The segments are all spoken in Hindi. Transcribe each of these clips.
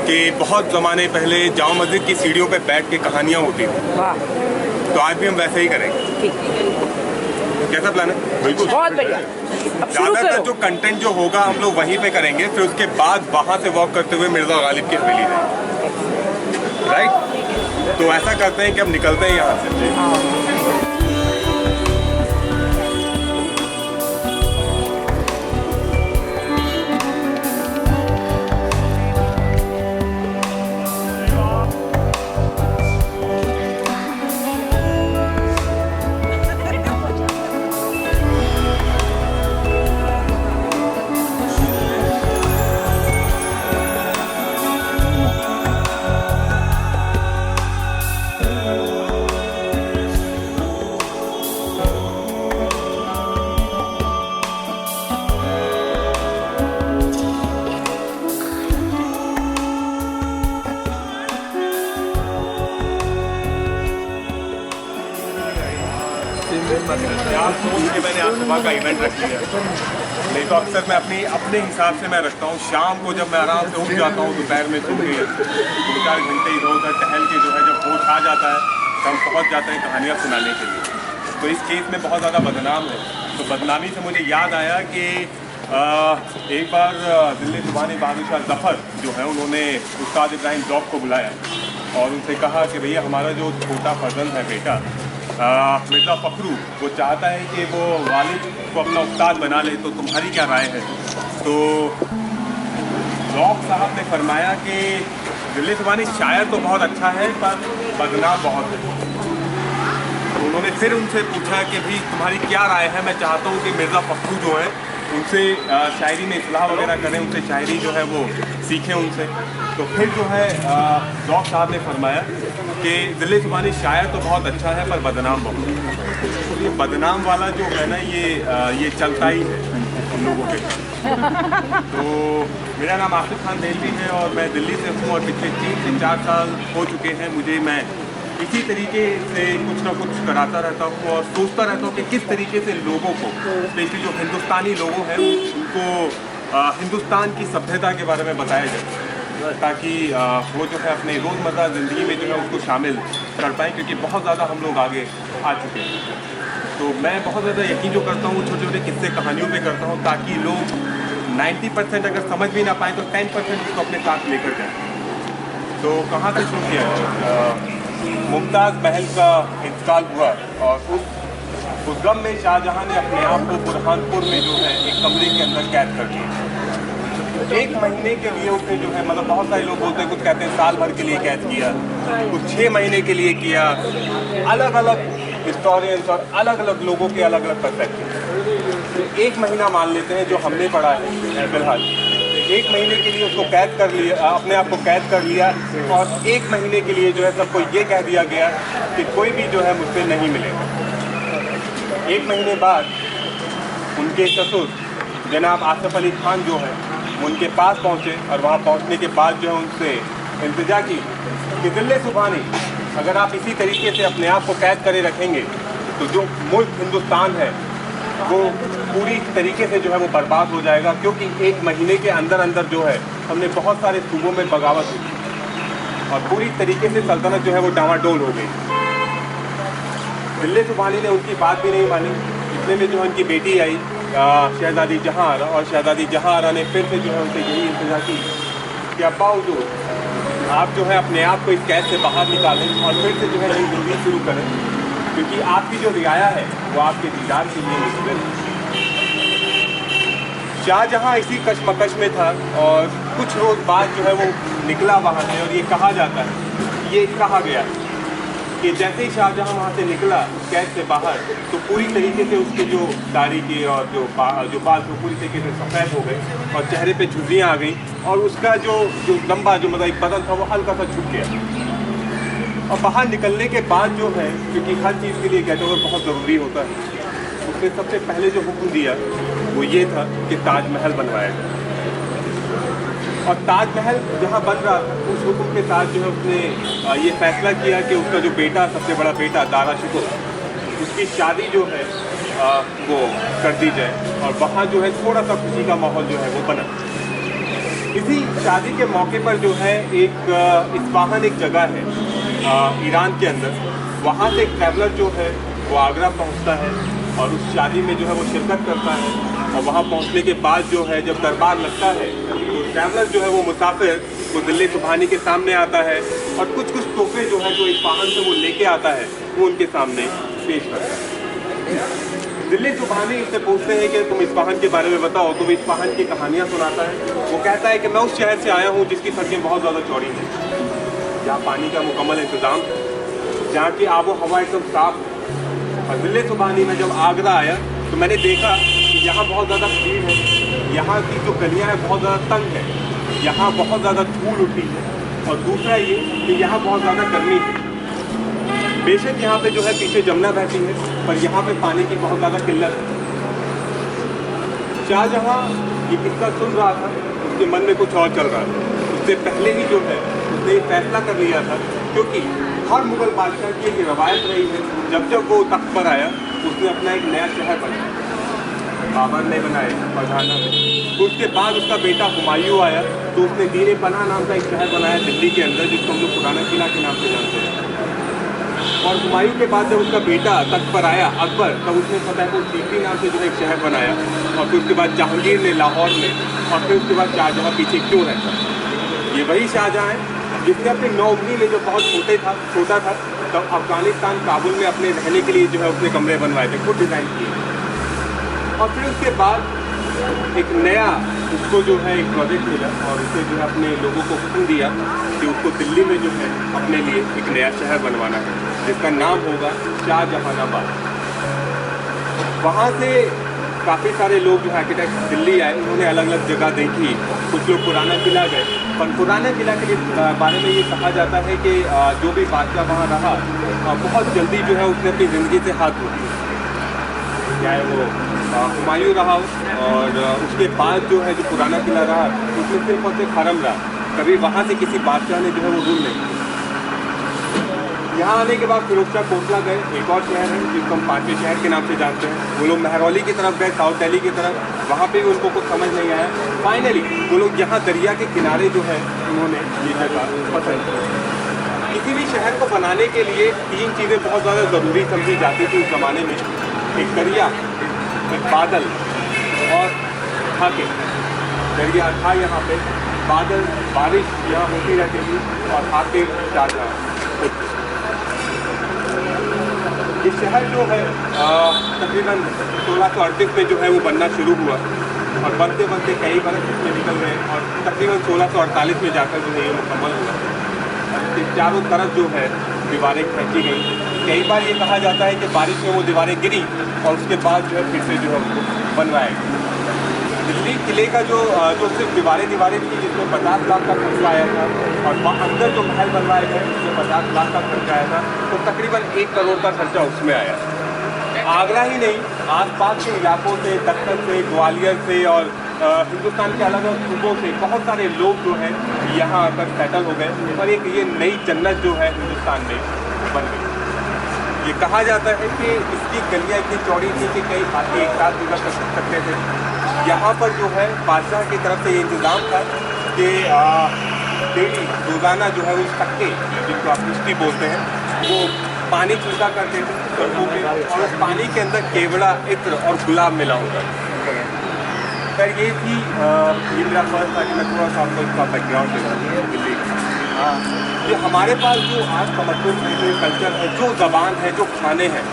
कि बहुत ज़माने पहले जामा मस्जिद की सीढ़ियों पे बैठ के कहानियाँ होती थी, तो आज भी हम वैसे ही करेंगे। कैसा प्लान है? बिल्कुल बहुत बढ़िया। अब शुरू ज़्यादातर करो। जो कंटेंट जो होगा हम लोग वहीं पे करेंगे, फिर उसके बाद वहाँ से वॉक करते हुए मिर्ज़ा गालिब की हवेली जाएंगे, राइट? तो ऐसा करते हैं कि अब निकलते हैं यहाँ से। यार सोच के मैंने आज सुबह का इवेंट रख लिया, नहीं तो अक्सर मैं अपने हिसाब से मैं रखता हूँ। शाम को जब मैं आराम से उठ जाता हूँ, दोपहर में सो के 2-4 घंटे इधर उधर टहल के जो है जब होश आ जाता है तो हम पहुँच जाते हैं कहानियाँ सुनाने के लिए। तो इस केस में बहुत ज़्यादा बदनाम है। तो बदनामी से मुझे याद आया कि एक बार दिल्ली ज़ुबानी बादशाह ज़फ़र जो है उन्होंने उस्ताद इब्राहिम ज़ौक़ को बुलाया और उनसे कहा कि भैया हमारा जो छोटा फर्जंद है बेटा मिर्ज़ा फ़खरू, वो चाहता है कि वो वालिद को अपना उस्ताद बना ले, तो तुम्हारी क्या राय है? तो ज़ौक़ साहब ने फरमाया कि दिल्ली ज़ुबानी शायर तो बहुत अच्छा है पर बदनाम बहुत है। तो उन्होंने फिर उनसे पूछा कि भाई तुम्हारी क्या राय है? मैं चाहता हूँ कि मिर्ज़ा फ़खरू जो है उनसे शायरी में इस्लाह वगैरह करें, उनसे शायरी जो है वो सीखें उनसे। तो फिर जो है ज़ौक़ साहब ने फरमाया कि दिल्ली ज़ुबानी शायर तो बहुत अच्छा है पर बदनाम बहुत है। तो ये बदनाम वाला जो है ना ये चलता ही है हम लोगों के साथ। तो मेरा नाम आसिफ खान देलवी है और मैं दिल्ली से हूँ और पिछले 3 से 4 साल हो चुके हैं मुझे। मैं इसी तरीके से कुछ ना कुछ कराता रहता हूँ और सोचता रहता हूँ कि किस तरीके से लोगों को, स्पेशली जो हिंदुस्तानी लोगों हैं उनको हिंदुस्तान की सभ्यता के बारे में बताया जाए, ताकि वो जो है अपने रोज़मर्रा ज़िंदगी में जो है उसको शामिल कर पाएँ, क्योंकि बहुत ज़्यादा हम लोग आगे आ चुके हैं। तो मैं बहुत ज़्यादा यकीन जो करता हूँ छोटे छोटे किस्से कहानियों पे करता हूँ, ताकि लोग 90% अगर समझ भी ना पाएँ तो 10% उसको अपने साथ लेकर जाएँ। तो कहाँ से शुरू किया? मुमताज़ महल का इंतकाल हुआ और उस गम में शाहजहाँ ने अपने आप को बुरहानपुर में जो है एक कमरे के अंदर कैद कर दिया। 1 महीने के लिए उसने जो है, मतलब बहुत सारे लोग बोलते हैं, कुछ कहते हैं साल भर के लिए कैद किया, कुछ 6 महीने के लिए किया। अलग अलग हिस्टोरियंस और अलग अलग लोगों के अलग अलग पर्सपेक्टिव। 1 महीना मान लेते हैं जो हमने पढ़ा है फिलहाल। 1 महीने के लिए उसको कैद कर लिया, अपने आप को कैद कर लिया और 1 महीने के लिए जो है सबको ये कह दिया गया कि कोई भी जो है मुझसे नहीं मिलेगा। 1 महीने बाद उनके ससुर जनाब आसिफ अली खान जो है उनके पास पहुँचे और वहाँ पहुँचने के बाद जो है उनसे इल्तिजा की कि दिल्ली ज़ुबानी अगर आप इसी तरीके से अपने आप को कैद करे रखेंगे तो जो मुल्क हिंदुस्तान है वो पूरी तरीके से जो है वो बर्बाद हो जाएगा, क्योंकि 1 महीने के अंदर अंदर जो है हमने बहुत सारे सूबों में बगावत की और पूरी तरीके से सल्तनत जो है वो डामाडोल हो गई। दिल्ली ज़ुबानी ने उनकी बात भी नहीं मानी। इतने में जो है उनकी बेटी आई शहज़ादी जहाँ आरा, और शहज़ादी जहाँ आरा ने फिर से जो है उनसे यही इंतज़ार की कि अब्बा हुज़ूर आप जो है अपने आप को इस कैद से बाहर निकालें और फिर से जो है नई ज़िंदगी शुरू करें, क्योंकि आपकी जो रियाया है वो आपके दीदार के लिए मुश्किल है। शाहजहाँ इसी कशमकश में था और कुछ रोज़ बाद जो है वो निकला वहाँ से और ये कहा जाता है, ये कहा गया कि जैसे ही शाहजहाँ वहाँ से निकला कैद से बाहर तो पूरी तरीके से उसके जो दाढ़ी के और जो बाल थे पूरी तरीके से सफ़ेद हो गए और चेहरे पे झुर्रियाँ आ गई और उसका जो लंबा जो मतलब बदन था वो हल्का सा झुक गया। और बाहर निकलने के बाद जो है, क्योंकि हर चीज़ के लिए गेट ओवर बहुत ज़रूरी होता है, उसने सबसे पहले जो हुक्म दिया वो ये था कि ताजमहल बनवाया जाए। और ताजमहल जहाँ बन रहा था उस हुक्म के साथ जो है उसने ये फैसला किया कि उसका जो बेटा, सबसे बड़ा बेटा दारा शुकुर, उसकी शादी जो है वो कर दी जाए और वहाँ जो है थोड़ा सा खुशी का माहौल जो है वो बना। इसी शादी के मौके पर जो है एक इस्फाहान एक जगह है ईरान के अंदर, वहाँ से एक ट्रैवलर जो है वो आगरा पहुँचता है और उस शादी में जो है वो शिरकत करता है। और वहाँ पहुँचने के बाद जो है जब दरबार लगता है तो ट्रैवलर जो है वो मुसाफिर वो दिल्ली सुबहानी के सामने आता है और कुछ कुछ तोहफे जो है जो इस्फाहान से वो लेके आता है वो उनके सामने पेश करता है। दिल्ली सुबहानी इससे पूछते हैं कि तुम इस्फाहान के बारे में बताओ, तुम इस्फाहान की कहानियाँ सुनाता है। वो कहता है कि मैं उस शहर से आया हूँ जिसकी सड़कें बहुत ज़्यादा चौड़ी हैं, जहाँ पानी का मुकम्मल इंतज़ाम, जहाँ की आबो हवा एकदम साफ है। और दिल्ली सुबहानी में जब आगरा आया तो मैंने देखा कि यहाँ बहुत ज़्यादा भीड़ है, यहाँ की जो गलियाँ हैं बहुत ज़्यादा तंग है, यहाँ बहुत ज़्यादा धूल उठी है और दूसरा ये कि यहाँ बहुत ज़्यादा गर्मी है। बेशक यहाँ पे जो है पीछे जमुना बहती है पर यहाँ पे पानी की बहुत ज़्यादा किल्लत है। शाहजहाँ ये किस्सा सुन रहा था, उसके मन में कुछ और चल रहा था। उससे पहले ही जो है उसने ये फैसला कर लिया था, क्योंकि हर मुगल बादशाह की एक रवायत रही है, जब जब वो तख्त पर आया उसने अपना एक नया शहर बनाया। बाबर ने बनाया फरहाना में, तो उसके बाद उसका बेटा हुमायूं आया तो उसने दीन पनाह नाम का एक शहर बनाया दिल्ली के अंदर, जिसको हम लोग पुराना किला के नाम से जानते हैं। और हुमायूं के बाद जब उसका बेटा तख्त पर आया अकबर, तब उसने फतेहपुर सीकरी नाम से जो है एक शहर बनाया। और फिर उसके बाद जहांगीर ने लाहौर में, और फिर उसके बाद शाहजहाँ पीछे क्यों रहता। ये वही शाहजहाँ है जिसने अपनी नौकरी में जब बहुत छोटा था तब अफगानिस्तान काबुल में अपने रहने के लिए जो है उसने कमरे बनवाए थे, खुद डिज़ाइन किए। और फिर उसके बाद एक नया उसको जो है एक प्रोजेक्ट मिला और उसे जो है अपने लोगों को हुक्म दिया कि उसको दिल्ली में जो है अपने लिए एक नया शहर बनवाना है, जिसका नाम होगा शाहजहानाबाद। वहाँ से काफ़ी सारे लोग जो आर्किटेक्ट दिल्ली आए, उन्होंने अलग अलग जगह देखी। कुछ लोग पुराना किला गए, पर पुराना किला के बारे में ये कहा जाता है कि जो भी बादशाह वहाँ रहा बहुत जल्दी जो है उसने अपनी ज़िंदगी से हाथ धो दिया, चाहे वो हुमायूं रहा और उसके बाद जो है जो पुराना किला रहा उसमें सिर्फ और सिर्फ हरम रहा। कभी वहाँ से किसी बादशाह ने जो है वो रूल नहीं। यहाँ आने के बाद फिरोजशाह कोटला गए, एक और शहर है जिसको हम पांचवें शहर के नाम से जानते हैं। वो लोग महरौली की तरफ गए, साउथ दिल्ली की तरफ, वहाँ पे भी उनको कुछ समझ नहीं आया। फाइनली वो लोग यहाँ दरिया के किनारे जो है उन्होंने ये जगह पसंद की। किसी भी शहर को बनाने के लिए तीन चीज़ें बहुत ज़्यादा ज़रूरी समझी जाती थी उस ज़माने में, एक दरिया, एक बादल और खाके। दरिया था यहाँ पे, बादल बारिश यहाँ होती रहती थी और खाके शाहजहाँ। ये शहर जो है तकरीबन 1638 में जो है वो बनना शुरू हुआ और बनते बनते कई बरस इसमें निकल गए और तकरीबन 1648 में जाकर जो है ये मुकम्मल हुआ। इसके चारों तरफ जो है दीवारें खींची गई। कई बार ये कहा जाता है कि बारिश में वो दीवारें गिरी और उसके बाद जो है फिर से जो है उसको बनवाया गया। दिल्ली किले का जो सिर्फ दीवारें थी जिसमें 50 लाख का खर्चा आया था और वहाँ अंदर जो महल बनवाए गए उसमें 50 लाख का खर्चा आया था, तो तकरीबन 1 करोड़ का खर्चा उसमें आया। आगरा ही नहीं, आसपास के इलाकों से, दक्कन से, ग्वालियर से और हिंदुस्तान के अलग अलग सूबों से बहुत सारे लोग जो हैं यहाँ आकर सेटल हो गए और एक ये नई जन्नत जो है हिंदुस्तान में बन गई। ये कहा जाता है कि इसकी गलियाँ इतनी चौड़ी थी कि कई आदमी एक साथ गुजर सकते थे। यहाँ पर जो है बादशाह की तरफ से ये इंतज़ाम था कि डेली रोज़ाना जो है उस तख्ते जिनको आप मिष्टी बोलते हैं वो पानी छिड़का करते थे और उस पानी के अंदर केवड़ा, इत्र और गुलाब मिला होता था। खैर ये थी ये मेरा फर्स्ट था कि मैं थोड़ा सा आपको इसका बैकग्राउंड देता दिल्ली का। ये हमारे पास जो आज तमद्दुन है, जो कल्चर है, जो ज़बान है, जो खाने हैं,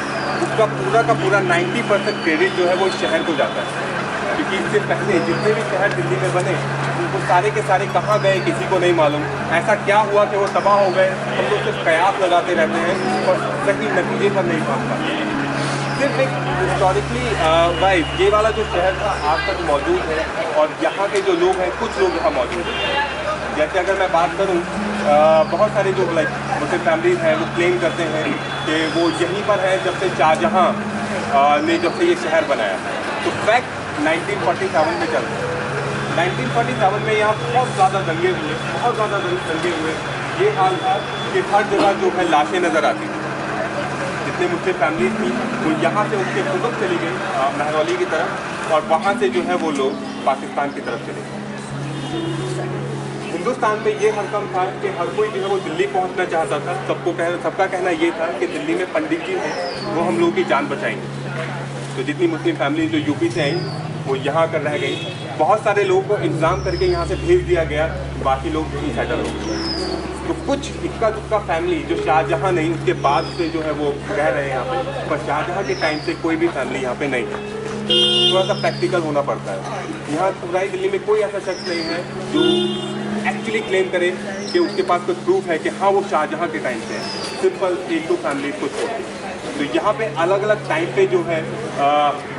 उसका पूरा का पूरा 90% क्रेडिट जो है वो इस शहर को जाता है। क्योंकि इससे पहले जितने भी शहर दिल्ली में बने उनको सारे के सारे कहाँ गए किसी को नहीं मालूम। ऐसा क्या हुआ कि वो तबाह हो गए, हम लोग सिर्फ कयास लगाते रहते हैं और सही नतीजे पर नहीं पहुँच पाते। सिर्फ एक हिस्टोरिकली वाइज ये वाला जो शहर था आज तक मौजूद है और यहाँ के जो लोग हैं, कुछ लोग यहाँ मौजूद हैं। जैसे अगर मैं बात करूँ बहुत सारे जो मुस्लिम फैमिलीज हैं वो क्लेम करते हैं कि वो यहीं पर है जब से शाहजहाँ ने जब से ये शहर बनाया। तो फैक्ट 1947 में चल रहा है। 1947 में यहाँ बहुत ज़्यादा दंगे हुए। ये हाल था कि हर जगह जो है लाशें नज़र आती थी। जितने मुस्लिम फैमिलीज थी वो यहाँ से उसके खुद चली गई महरौली की तरफ और वहाँ से जो है वो लोग पाकिस्तान की तरफ चले गए। हिंदुस्तान में ये हरकम था कि हर कोई जो है वो दिल्ली पहुंचना चाहता था। सबका कहना ये था कि दिल्ली में पंडित जी हैं वो हम लोगों की जान बचाएंगे। तो जितनी मुस्लिम फैमिली जो यूपी से आई वो यहाँ कर रह गई। बहुत सारे लोगों को इंतज़ाम करके यहाँ से भेज दिया गया, बाकी लोग यहीं सेटल हो गए। तो कुछ इक्का दुक्का फैमिली जो शाहजहाँ नहीं उसके बाद से जो है वो रह रहे हैं यहाँ पे, पर शाहजहाँ के टाइम से कोई भी फैमिली यहाँ पे नहीं है। थोड़ा सा प्रैक्टिकल होना पड़ता है। यहाँ पूरी दिल्ली में कोई ऐसा शख्स नहीं है जो एक्चुअली क्लेम करे कि उसके पास कोई प्रूफ है कि हाँ वो शाहजहाँ के टाइम से है। सिंपल एक दो फैमिली को छोड़ के। तो यहाँ पे अलग अलग टाइम पे जो है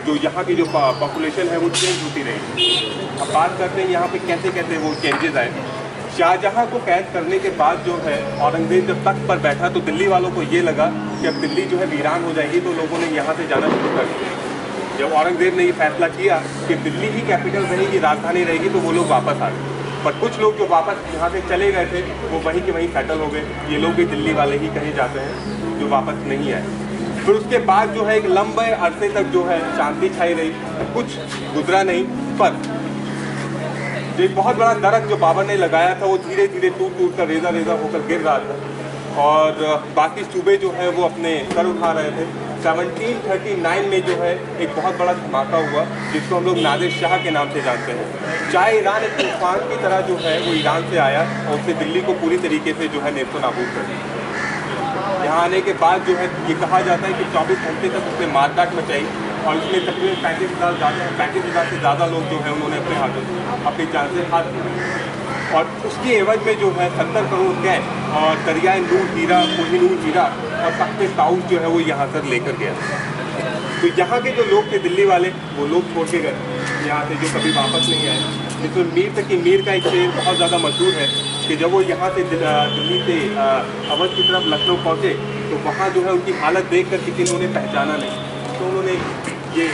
जो यहाँ की जो पॉपुलेशन है वो चेंज होती रही। अब बात करते हैं यहाँ पे कैसे कैसे वो चेंजेस आए। शाहजहाँ को कैद करने के बाद जो है औरंगजेब जब तख्त पर बैठा तो दिल्ली वालों को ये लगा कि अब दिल्ली जो है वीरान हो जाएगी, तो लोगों ने यहाँ से जाना शुरू कर दिया। जब औरंगजेब ने ये फैसला किया कि दिल्ली ही कैपिटल रहेगी, राजधानी रहेगी, तो वो लोग वापस आ गए। पर कुछ लोग जो वापस यहाँ से चले गए थे वो वहीं के वहीं सेटल हो गए। ये लोग भी दिल्ली वाले ही कहे जाते हैं जो वापस नहीं आए। फिर उसके बाद जो है एक लंबे अरसे तक जो है शांति छाई रही, कुछ गुजरा नहीं। पर जो एक बहुत बड़ा दरख्त जो बाबर ने लगाया था वो धीरे धीरे टूट कर रेजा रेजा होकर गिर रहा था और बाकी सूबे जो है वो अपने सर उठा रहे थे। 1739 में जो है एक बहुत बड़ा धमाका हुआ जिसको हम लोग नादिर शाह के नाम से जानते हैं। चाहे ईरान एक तूफान की तरह जो है वो ईरान से आया और उसने दिल्ली को पूरी तरीके से जो है नेस्तो नाबूद कर दिया। यहाँ आने के बाद जो है ये कहा जाता है कि 24 घंटे तक उसने मारकाट मचाई और उसमें तकरीबन 35,000 से ज़्यादा लोग जो है उन्होंने अपने हाथों अपनी जान से हाथ दिए। और उसकी एवज में जो है 70 करोड़ कैश और दरियाए नूर हीरा, कोहिनूर हीरा और तख्ते ताउस जो है वो यहाँ से लेकर गया। तो यहाँ के जो लोग थे दिल्ली वाले वो लोग छोड़ के गए यहाँ से, जो कभी वापस नहीं आए। जिसमें मीर तकी मीर का एक शेर बहुत ज़्यादा मशहूर है कि जब वो यहाँ से दिल्ली से अवध की तरफ लखनऊ पहुँचे तो वहाँ जो है उनकी हालत देख कर किसी ने उन्हें पहचाना नहीं। तो उन्होंने ये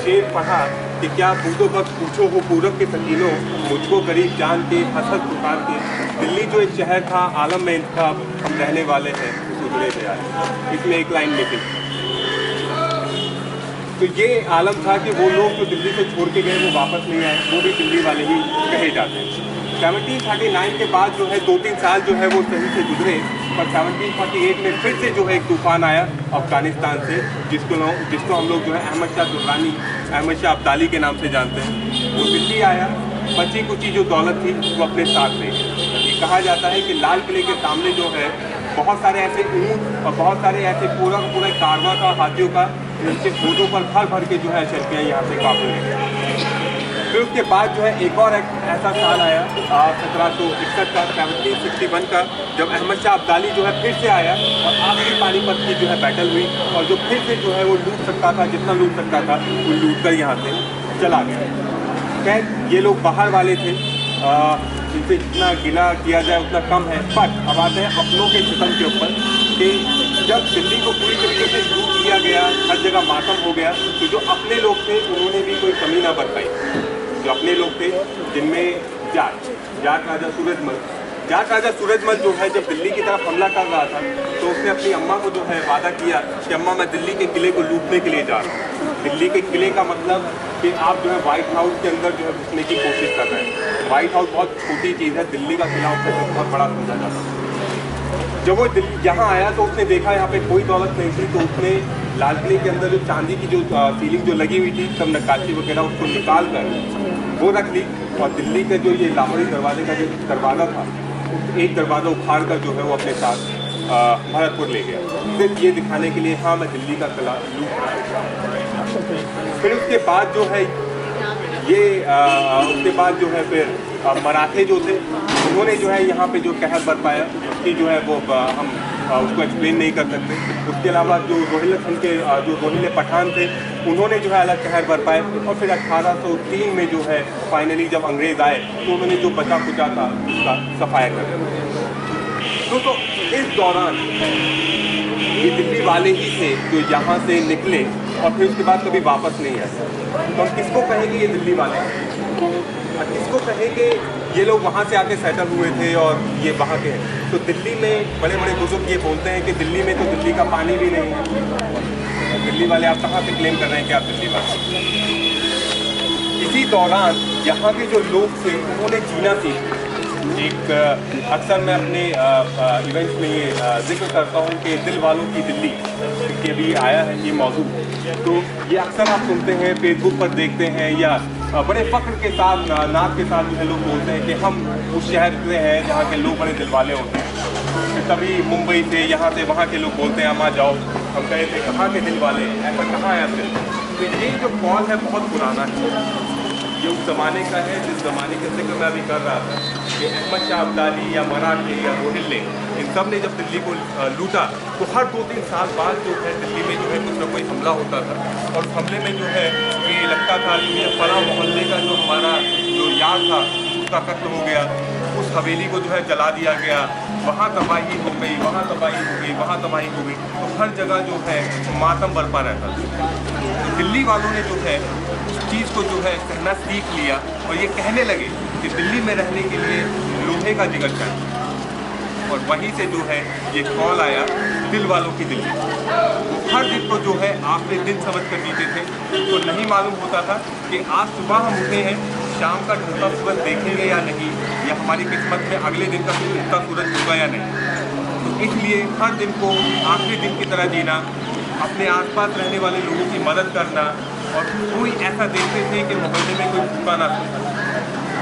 शेर पढ़ा कि क्या बूढ़ों वक्त पूछो हो पूरब के सकीनों, मुझको गरीब जान के हसद पुकार के, दिल्ली जो एक शहर था आलम में इंतखाब, हम रहने वाले हैं उस उजड़े से आए। इसमें एक लाइन लिखी। तो ये आलम था कि वो लोग जो दिल्ली से छोड़ के गए वो वापस नहीं आए, वो भी दिल्ली वाले ही कहे जाते हैं। 1739 के बाद जो है 2-3 साल जो है वो सही से गुजरे, पर 1748 में फिर से जो है एक तूफान आया अफगानिस्तान से, जिसको हम लोग जो है अहमद शाह दुर्रानी, अहमद शाह अब्दाली के नाम से जानते हैं। वो दिल्ली आया, बची कुची जो दौलत थी वो अपने साथ ले गई। ये कहा जाता है कि लाल किले के सामने जो है बहुत सारे ऐसे ऊँट और बहुत सारे ऐसे पूरा कारवां का हाथियों का उनके फोटो पर भर के जो है शर्फियाँ यहाँ से काबू ले गई। फिर उसके बाद जो है एक और ऐसा साल आया 1761 का, 1761 का, जब अहमद शाह अब्दाली जो है फिर से आया और आखिरी पानीपत की जो है बैटल हुई और जो फिर से जो है वो लूट सकता था, जितना लूट सकता था वो लूट कर यहाँ से चला गया। खैर ये लोग बाहर वाले थे, जिनसे जितना गिला किया जाए उतना कम है। पर अब आते हैं अपनों के सितम के ऊपर कि जब दिल्ली को पूरी तरीके से लूट लिया गया, हर जगह मातम हो गया, तो जो अपने लोग थे उन्होंने भी कोई कमी ना बरताई। जो अपने लोग थे जिनमें जाट राजा सूरजमल जो है जब दिल्ली की तरफ हमला कर रहा था तो उसने अपनी अम्मा को जो है वादा किया कि अम्मा मैं दिल्ली के किले को लूटने के लिए जा रहा हूँ। दिल्ली के किले का मतलब कि आप जो है व्हाइट हाउस के अंदर जो है घुसने की कोशिश कर रहे हैं। व्हाइट हाउस बहुत छोटी चीज़ है, दिल्ली का किला उससे बहुत बड़ा समझा जाता है। जब वो दिल्ली यहाँ आया तो उसने देखा यहाँ पे कोई दौलत नहीं थी, तो उसने लाल किले के अंदर जो चांदी की जो सीलिंग जो लगी हुई थी सब नक्काशी वगैरह उसको निकाल कर वो रख ली और दिल्ली का जो ये लाहौरी दरवाजे का जो दरवाज़ा था एक दरवाज़ा उखाड़ कर जो है वो अपने साथ भरतपुर ले गया, सिर्फ ये दिखाने के लिए हाँ मैं दिल्ली का किला लूट। फिर उसके बाद जो है ये उसके बाद जो है फिर मराठे जो थे उन्होंने जो है यहाँ पे जो कहर बरपाया उसकी जो है वो हम उसको एक्सप्लेन नहीं कर सकते। उसके अलावा जो रोहिले पठान थे उन्होंने जो है अलग कहर बरपाए और फिर 1803 में जो है फाइनली जब अंग्रेज़ आए तो उन्होंने जो बचा खुचा था उसका सफाया कर दिया। तो इस दौरान ये दिल्ली वाले ही थे जो यहाँ से निकले और फिर उसके बाद कभी वापस नहीं आए। तो हम किसको कहेंगे ये दिल्ली वाले, किसको कहेंगे ये लोग वहाँ से आके सेटल हुए थे और ये वहाँ के हैं। तो दिल्ली में बड़े बड़े बुजुर्ग ये बोलते हैं कि दिल्ली में तो दिल्ली का पानी भी नहीं है। दिल्ली वाले आप कहाँ से क्लेम कर रहे हैं कि आप दिल्ली वाले। इसी दौरान यहाँ के जो लोग थे उन्होंने जीना सीखा। एक अक्सर मैं अपने इवेंट्स में ये जिक्र करता हूँ कि दिल वालों की दिल्ली कि अभी आया है ये मौजू। तो ये अक्सर आप सुनते हैं, फेसबुक पर देखते हैं या बड़े फ़ख्र के साथ नाक के साथ जो है लोग बोलते हैं कि हम उस शहर से हैं जहाँ के लोग बड़े दिल वाले होते हैं। तभी मुंबई से यहाँ से वहाँ के लोग बोलते हैं हम आ जाओ, हम कहे थे कहाँ के दिल वाले, ऐसा कहाँ है दिल। तो ये जो कॉल है बहुत पुराना है, ये उस ज़माने का है जिस ज़माने के जिक्र मैं अभी कर रहा था कि अहमद शाह अब्दाली या मराठे या रोहिल्ले इन सब ने जब दिल्ली को लूटा तो हर 2-3 साल बाद जो है दिल्ली में जो है कुछ ना कोई हमला होता था और उस हमले में जो है ये लगता था कि ये फला मोहल्ले का जो हमारा जो यार था उसका कत्ल हो गया, उस हवेली को जो है जला दिया गया, वहाँ तबाही हो गई, वहाँ तबाही हो गई, वहाँ तबाही हो गई। तो हर जगह जो है मातम बरपा रहता था। तो दिल्ली वालों ने जो है उस चीज़ को जो है कहना सीख लिया और ये कहने लगे कि दिल्ली में रहने के लिए लोहे का जिगर चाहिए। और वहीं से जो है ये कॉल आया दिल वालों की दिल्ली। वो हर दिन को जो है आखिरी दिन समझ कर जीते थे। तो नहीं मालूम होता था कि आज सुबह हम उठे हैं, शाम का ढलता सूरज देखेंगे या नहीं, या हमारी किस्मत में अगले दिन का उगता सूरज होगा या नहीं। तो इसलिए हर दिन को आखिरी दिन की तरह जीना, अपने आसपास रहने वाले लोगों की मदद करना, और कोई ऐसा देखते थे कि मोहल्ले में कोई भूखा ना था।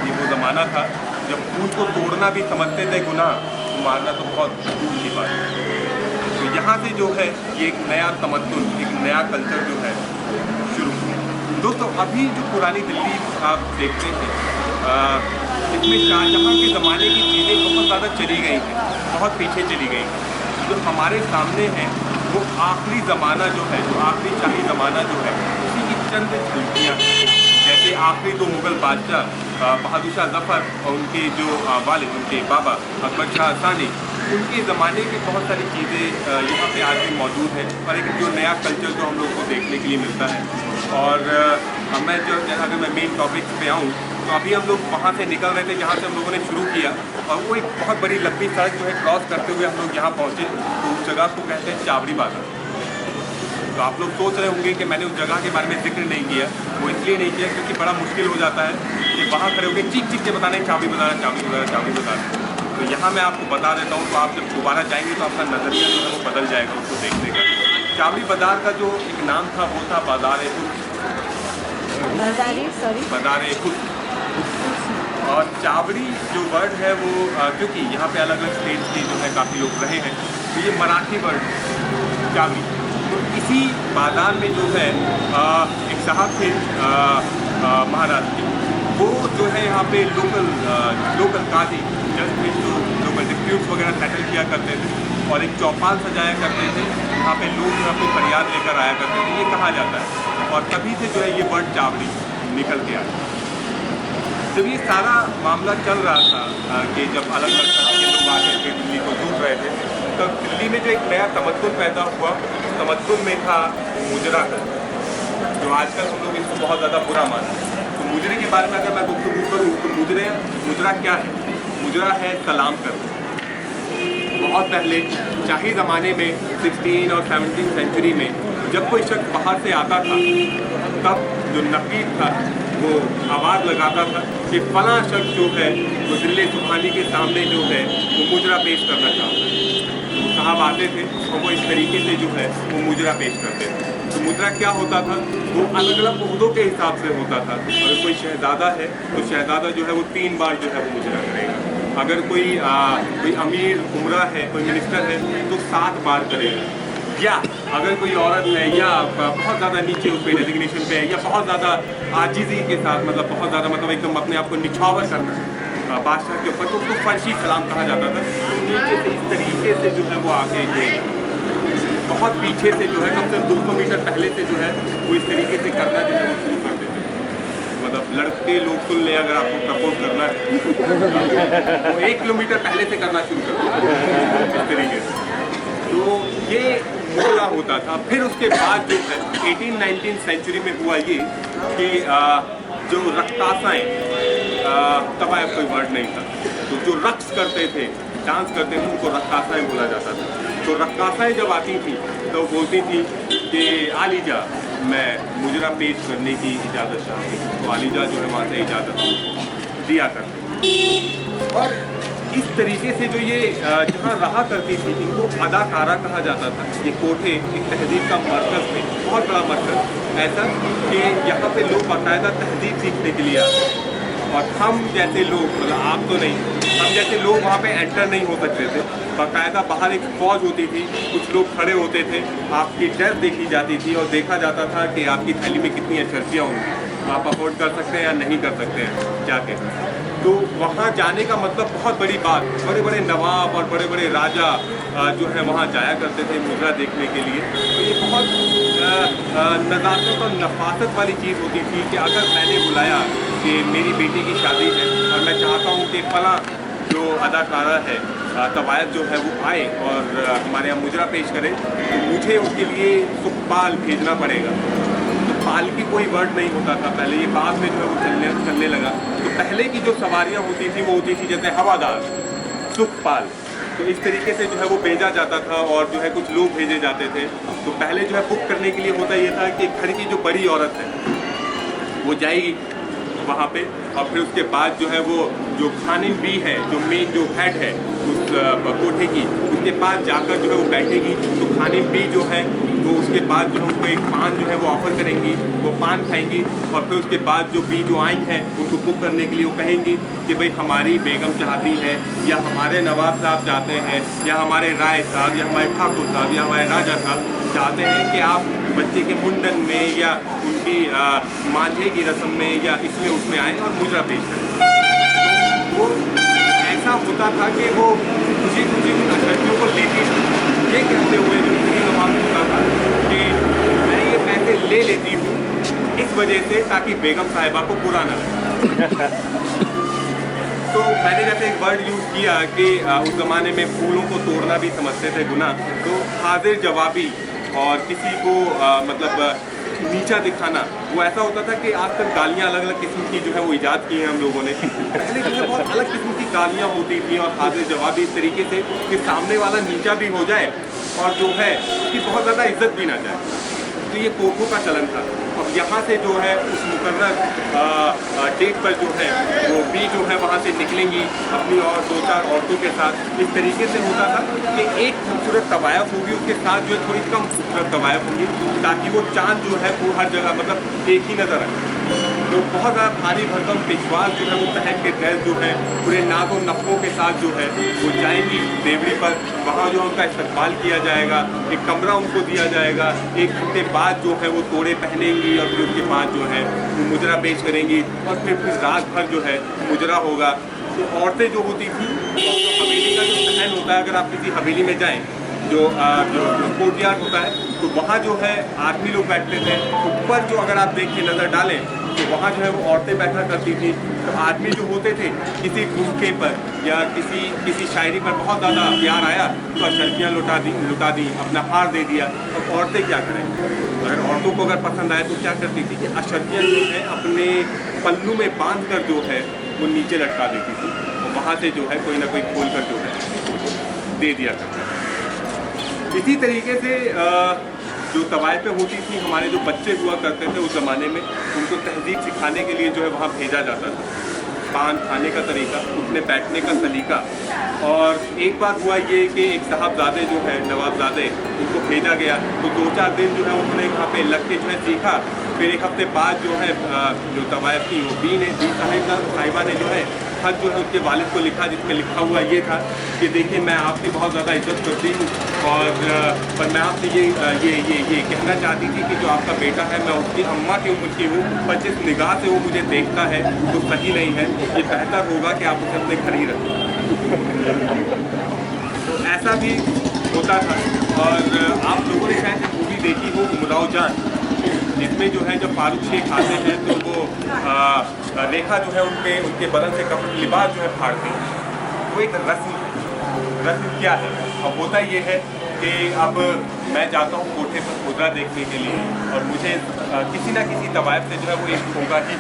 ये वो ज़माना था जब फूल को तोड़ना भी समझते थे गुनाह, तो मारना तो बहुत दूर की बात है। तो यहाँ से जो है ये एक नया तमद्दुन, एक नया कल्चर जो है शुरू हुआ। दोस्तों अभी जो पुरानी दिल्ली आप देखते हैं इसमें शाहजहाँ के ज़माने की चीज़ें बहुत ज़्यादा चली गई हैं, बहुत पीछे चली गई हैं। जो हमारे सामने है वो आखिरी ज़माना जो है, जो आखिरी शाही ज़माना जो है, उसी की चंद झलकियाँ हैं। जैसे आखिरी 2 मुग़ल बादशाह बहादुर शाह ज़फ़र और उनके जो वालिद, उनके बाबा अकबर शाह सानी, उनके ज़माने की बहुत सारी चीज़ें यहाँ पे आज भी मौजूद हैं और एक जो नया कल्चर जो हम लोग को देखने के लिए मिलता है। और मैं जो अगर मैं मेन टॉपिक पे आऊँ तो अभी हम लोग वहाँ से निकल रहे थे जहाँ से हम लोगों ने शुरू किया, और वो एक बहुत बड़ी लंबी सड़क जो है क्रॉस करते हुए हम लोग यहाँ पहुँचे। तो उस जगह को कहते हैं चावड़ी बाजार। तो आप लोग सोच रहे होंगे कि मैंने उस जगह के बारे में जिक्र नहीं किया। वो इसलिए नहीं किया क्योंकि बड़ा मुश्किल हो जाता है कि वहाँ खड़े होकर चीख चीख के बताने चावड़ी बाजार, चावड़ी बाजार, चावड़ी बाजार। तो यहाँ मैं आपको बता देता हूँ, तो आप जब दोबारा जाएंगे तो आपका नज़रिया जो है वो बदल जाएगा उसको देखने का। चावड़ी बाजार का जो एक नाम था वो था बाज़ार-ए-खुद। और चावड़ी जो वर्ड है वो क्योंकि यहाँ पे अलग अलग स्टेट के जो है काफ़ी लोग रहे हैं, तो ये मराठी वर्ड चावड़ी। तो इसी बाजार में जो है एक साहब थे महाराष्ट्र के, वो जो है यहाँ पे लोकल काजी जज में जो लोकल डिस्प्यूट्स वगैरह सेटल किया करते थे और एक चौपाल सजाया करते थे। यहाँ पे लोग अपनी फरियाद लेकर आया करते थे, ये कहा जाता है। और तभी से जो है ये वर्ड चावड़ी निकल के आया। जब ये सारा मामला चल रहा था कि जब अलग अलग तरह के लोग आके के दिल्ली को लूट रहे थे, तब दिल्ली में जो एक नया तमद्दुन पैदा हुआ, उस तमद्दुन में था मुजरा का, जो आजकल हम लोग इसको बहुत ज़्यादा बुरा मानते हैं। तो मुजरे के बारे में अगर मैं गुफ्तगू करूँ तो मुजरा क्या है? मुजरा है सलाम करना। बहुत पहले शाही ज़माने में 16 और 17 सेंचुरी में जब कोई शख्स बाहर से आता था, तब जो नकीब था वो आवाज़ लगाता था कि फ़लाँ शख्स जो है वो दिल्ली सुबहानी के सामने जो है वो मुजरा पेश करना चाहता है। तो वो साहब आते थे और वो इस तरीके से जो है वो मुजरा पेश करते थे। तो मुजरा क्या होता था? वो अलग अलग उहदों के हिसाब से होता था। अगर कोई शहज़ादा है तो शहज़ादा जो है वो 3 बार जो है वो मुजरा करेगा। अगर कोई अमीर उमरा है, कोई मिनिस्टर है तो 7 बार करेगा। या अगर कोई औरत है या बहुत ज़्यादा नीचे उस पर डेजिग्नेशन पे है या बहुत ज़्यादा आजिज़ी के साथ, मतलब बहुत ज़्यादा मतलब एकदम अपने आप को निछावर करना है बादशाह के ऊपर, तो उसको फर्शी सलाम कहा जाता था। नीचे से इस तरीके से जो है वो आगे बहुत पीछे से जो है कम से कम 200 मीटर पहले से जो है वो इस तरीके से करना जो है वो शुरू कर देते हैं। मतलब लड़के लोग सुन लें, अगर आपको प्रपोज करना है तो 1 किलोमीटर पहले से करना शुरू कर देते हैं इस तरीके से। तो ये मुजरा होता था। फिर उसके बाद जो है 18-19 सेंचुरी में हुआ ये कि जो रक्कासाएँ, तब आया कोई वर्ड नहीं था, तो जो रक्स करते थे, डांस करते थे, उनको रक्कासाएँ बोला जाता था। तो रक्कासाएँ जब आती थी तो बोलती थी कि आलीजा मैं मुजरा पेश करने की इजाज़त चाहती हूँ। तो आलीजा जो है वहाँ से इजाज़त दिया करते। और इस तरीके से जो ये जहाँ रहा करती थी इनको अदाकारा कहा जाता था। ये कोठे एक तहजीब का मरकज़ थे, बहुत बड़ा मरकज़, ऐसा कि यहाँ पे लोग बाकायदा तहजीब सीखने के लिए आते हैं। और हम जैसे लोग, मतलब आप तो नहीं, हम जैसे लोग वहाँ पे एंटर नहीं हो सकते थे। बाकायदा बाहर एक फ़ौज होती थी, कुछ लोग खड़े होते थे, आपकी ड्रेस देखी जाती थी और देखा जाता था कि आपकी थैली में कितनी अशर्फियाँ होंगी, आप अफोर्ड कर सकते हैं या नहीं कर सकते हैं जाके। तो वहाँ जाने का मतलब बहुत बड़ी बात, बड़े बड़े नवाब और बड़े बड़े राजा जो है वहाँ जाया करते थे मुद्रा देखने के लिए। तो ये बहुत नज़ाकत और नफासत वाली चीज़ होती थी कि अगर मैंने बुलाया कि मेरी बेटी की शादी है और मैं चाहता हूँ कि फलां जो अदाकारा है तवायत जो है वो आए और हमारे यहाँ मुजरा पेश करे, तो मुझे उसके लिए सुखपाल भेजना पड़ेगा। पालकी कोई वर्ड नहीं होता था पहले, ये बाद में जो है वो चलने लगा। तो पहले की जो सवारियाँ होती थी वो होती थी जैसे हवादार, सुखपाल, तो इस तरीके से जो है वो भेजा जाता था और जो है कुछ लोग भेजे जाते थे। तो पहले जो है बुक करने के लिए होता ये था कि घर की जो बड़ी औरत है वो जाएगी वहाँ पे, और फिर उसके बाद जो है वो जो खानिन बी है, जो मेन जो हेड है उस कोठे की, उसके पास जाकर जो है वो बैठेगी। तो खानिन बी जो है तो उसके बाद जो है उनको एक पान जो है वो ऑफर करेंगी, वो पान खाएंगी और फिर उसके बाद जो बी जो आई हैं उनको बुक करने के लिए वो कहेंगी कि भाई हमारी बेगम चाहती है या हमारे नवाब साहब चाहते हैं या हमारे राय साहब या हमारे ठाकुर साहब या हमारे राजा साहब चाहते हैं कि आप बच्चे के मुंडन में या उनकी मांझे की रस्म में या इसमें उसमें आए और मुजरा पेश करें। तो ऐसा होता था कि वो खुशी खुशी उन अशर्फियों को लेती थी, ये कहते हुए जो नवाब होता था कि मैं ये पैसे ले लेती हूँ इस वजह से ताकि बेगम साहिबा को बुरा ना लगे। तो मैंने जैसे एक वर्ड यूज़ किया कि उस ज़माने में फूलों को तोड़ना भी समझते थे गुनाह, तो हाजिर जवाबी और किसी को मतलब नीचा दिखाना, वो ऐसा होता था कि आजकल गालियाँ अलग अलग किस्म की जो है वो ईजाद की हैं हम लोगों ने। पहले जो है बहुत अलग किस्म की गालियाँ होती थी और हाजिर जवाबी इस तरीके से कि सामने वाला नीचा भी हो जाए और जो है उसकी बहुत ज़्यादा इज्जत भी ना जाए। तो ये कोठों का चलन था। अब यहाँ से जो है उस मुकर्रर डेट पर जो है वो बी जो है वहाँ से निकलेंगी अपनी और 2-4 औरतों के साथ। इस तरीके से होता था कि एक खूबसूरत तवायफ होगी, उसके साथ जो है थोड़ी कम खूबसूरत तवायफ होंगी, ताकि वो चाँद जो है वो हर जगह मतलब एक ही नज़र आए। तो बहुत ज़्यादा भारी भरकम पेशवाज जो है वो पहन के ड्रेस जो है पूरे नाज़ो नफ़ों के साथ जो है वो जाएंगी देवड़ी पर। वहाँ जो उनका इस्तकबाल किया जाएगा, एक कमरा उनको दिया जाएगा, 1 घंटे बाद जो है वो तोड़े पहनेंगी और फिर उसके बाद जो है वो मुजरा पेश करेंगी और फिर रात भर जो है मुजरा होगा। तो औरतें जो होती थी, जो हवेली का जो सहन होता है, अगर आप किसी हवेली में जाएँ जो कोर्टयार्ड होता है तो वहाँ जो है आदमी लोग बैठते थे, ऊपर जो अगर आप देख के नज़र डालें तो वहाँ जो है वो औरतें बैठा करती थी। तो आदमी जो होते थे किसी ठुमके पर या किसी शायरी पर बहुत ज़्यादा प्यार आया तो अशर्फियाँ लुटा दी, अपना हार दे दिया। अब औरतें क्या करें, अगर औरतों को अगर पसंद आए तो क्या करती थी कि अशर्फियाँ जो है अपने पल्लू में बांध कर जो है वो नीचे लटका देती थी और वहाँ से जो है कोई ना कोई खोल कर जो है दे दिया करता। इसी तरीके से जो तवायफें होती थी, हमारे जो बच्चे हुआ करते थे उस ज़माने में, उनको तहजीब सिखाने के लिए जो है वहाँ भेजा जाता था। पान खाने का तरीका, उठने बैठने का सलीका। और एक बार हुआ ये कि एक साहबजादे जो है नवाबजादे, उनको भेजा गया तो 2-4 दिन जो है उन्होंने वहाँ पे लग के जो है सीखा। फिर 1 हफ्ते बाद जो है जो तवायफ थी वो बी साहिबा ने जो है खत जो है उसके वालिद को लिखा, जिसमें लिखा हुआ ये था कि देखिए मैं आपकी बहुत ज़्यादा इज्जत करती हूँ और पर मैं आपसे ये कहना चाहती थी कि जो आपका बेटा है मैं उसकी अम्मा की उम्र की हूँ, पर जिस निगाह से वो मुझे देखता है तो सही नहीं है, ये बेहतर होगा कि आप उसे अपने घर ही रखें। तो ऐसा भी होता था। और आप लोगों ने शायद मूवी देखी हो उमराव जान, जिसमें जो है जब फारूक शेख आते हैं तो वो रेखा जो है उनके बदन से कपड़े लिबास जो है फाड़ते हैं। वो एक रस्म क्या है, अब होता ये है कि अब मैं जाता हूँ कोठे पर मुद्रा देखने के लिए और मुझे किसी ना किसी तवायफ से जो है वो एक होगा ही,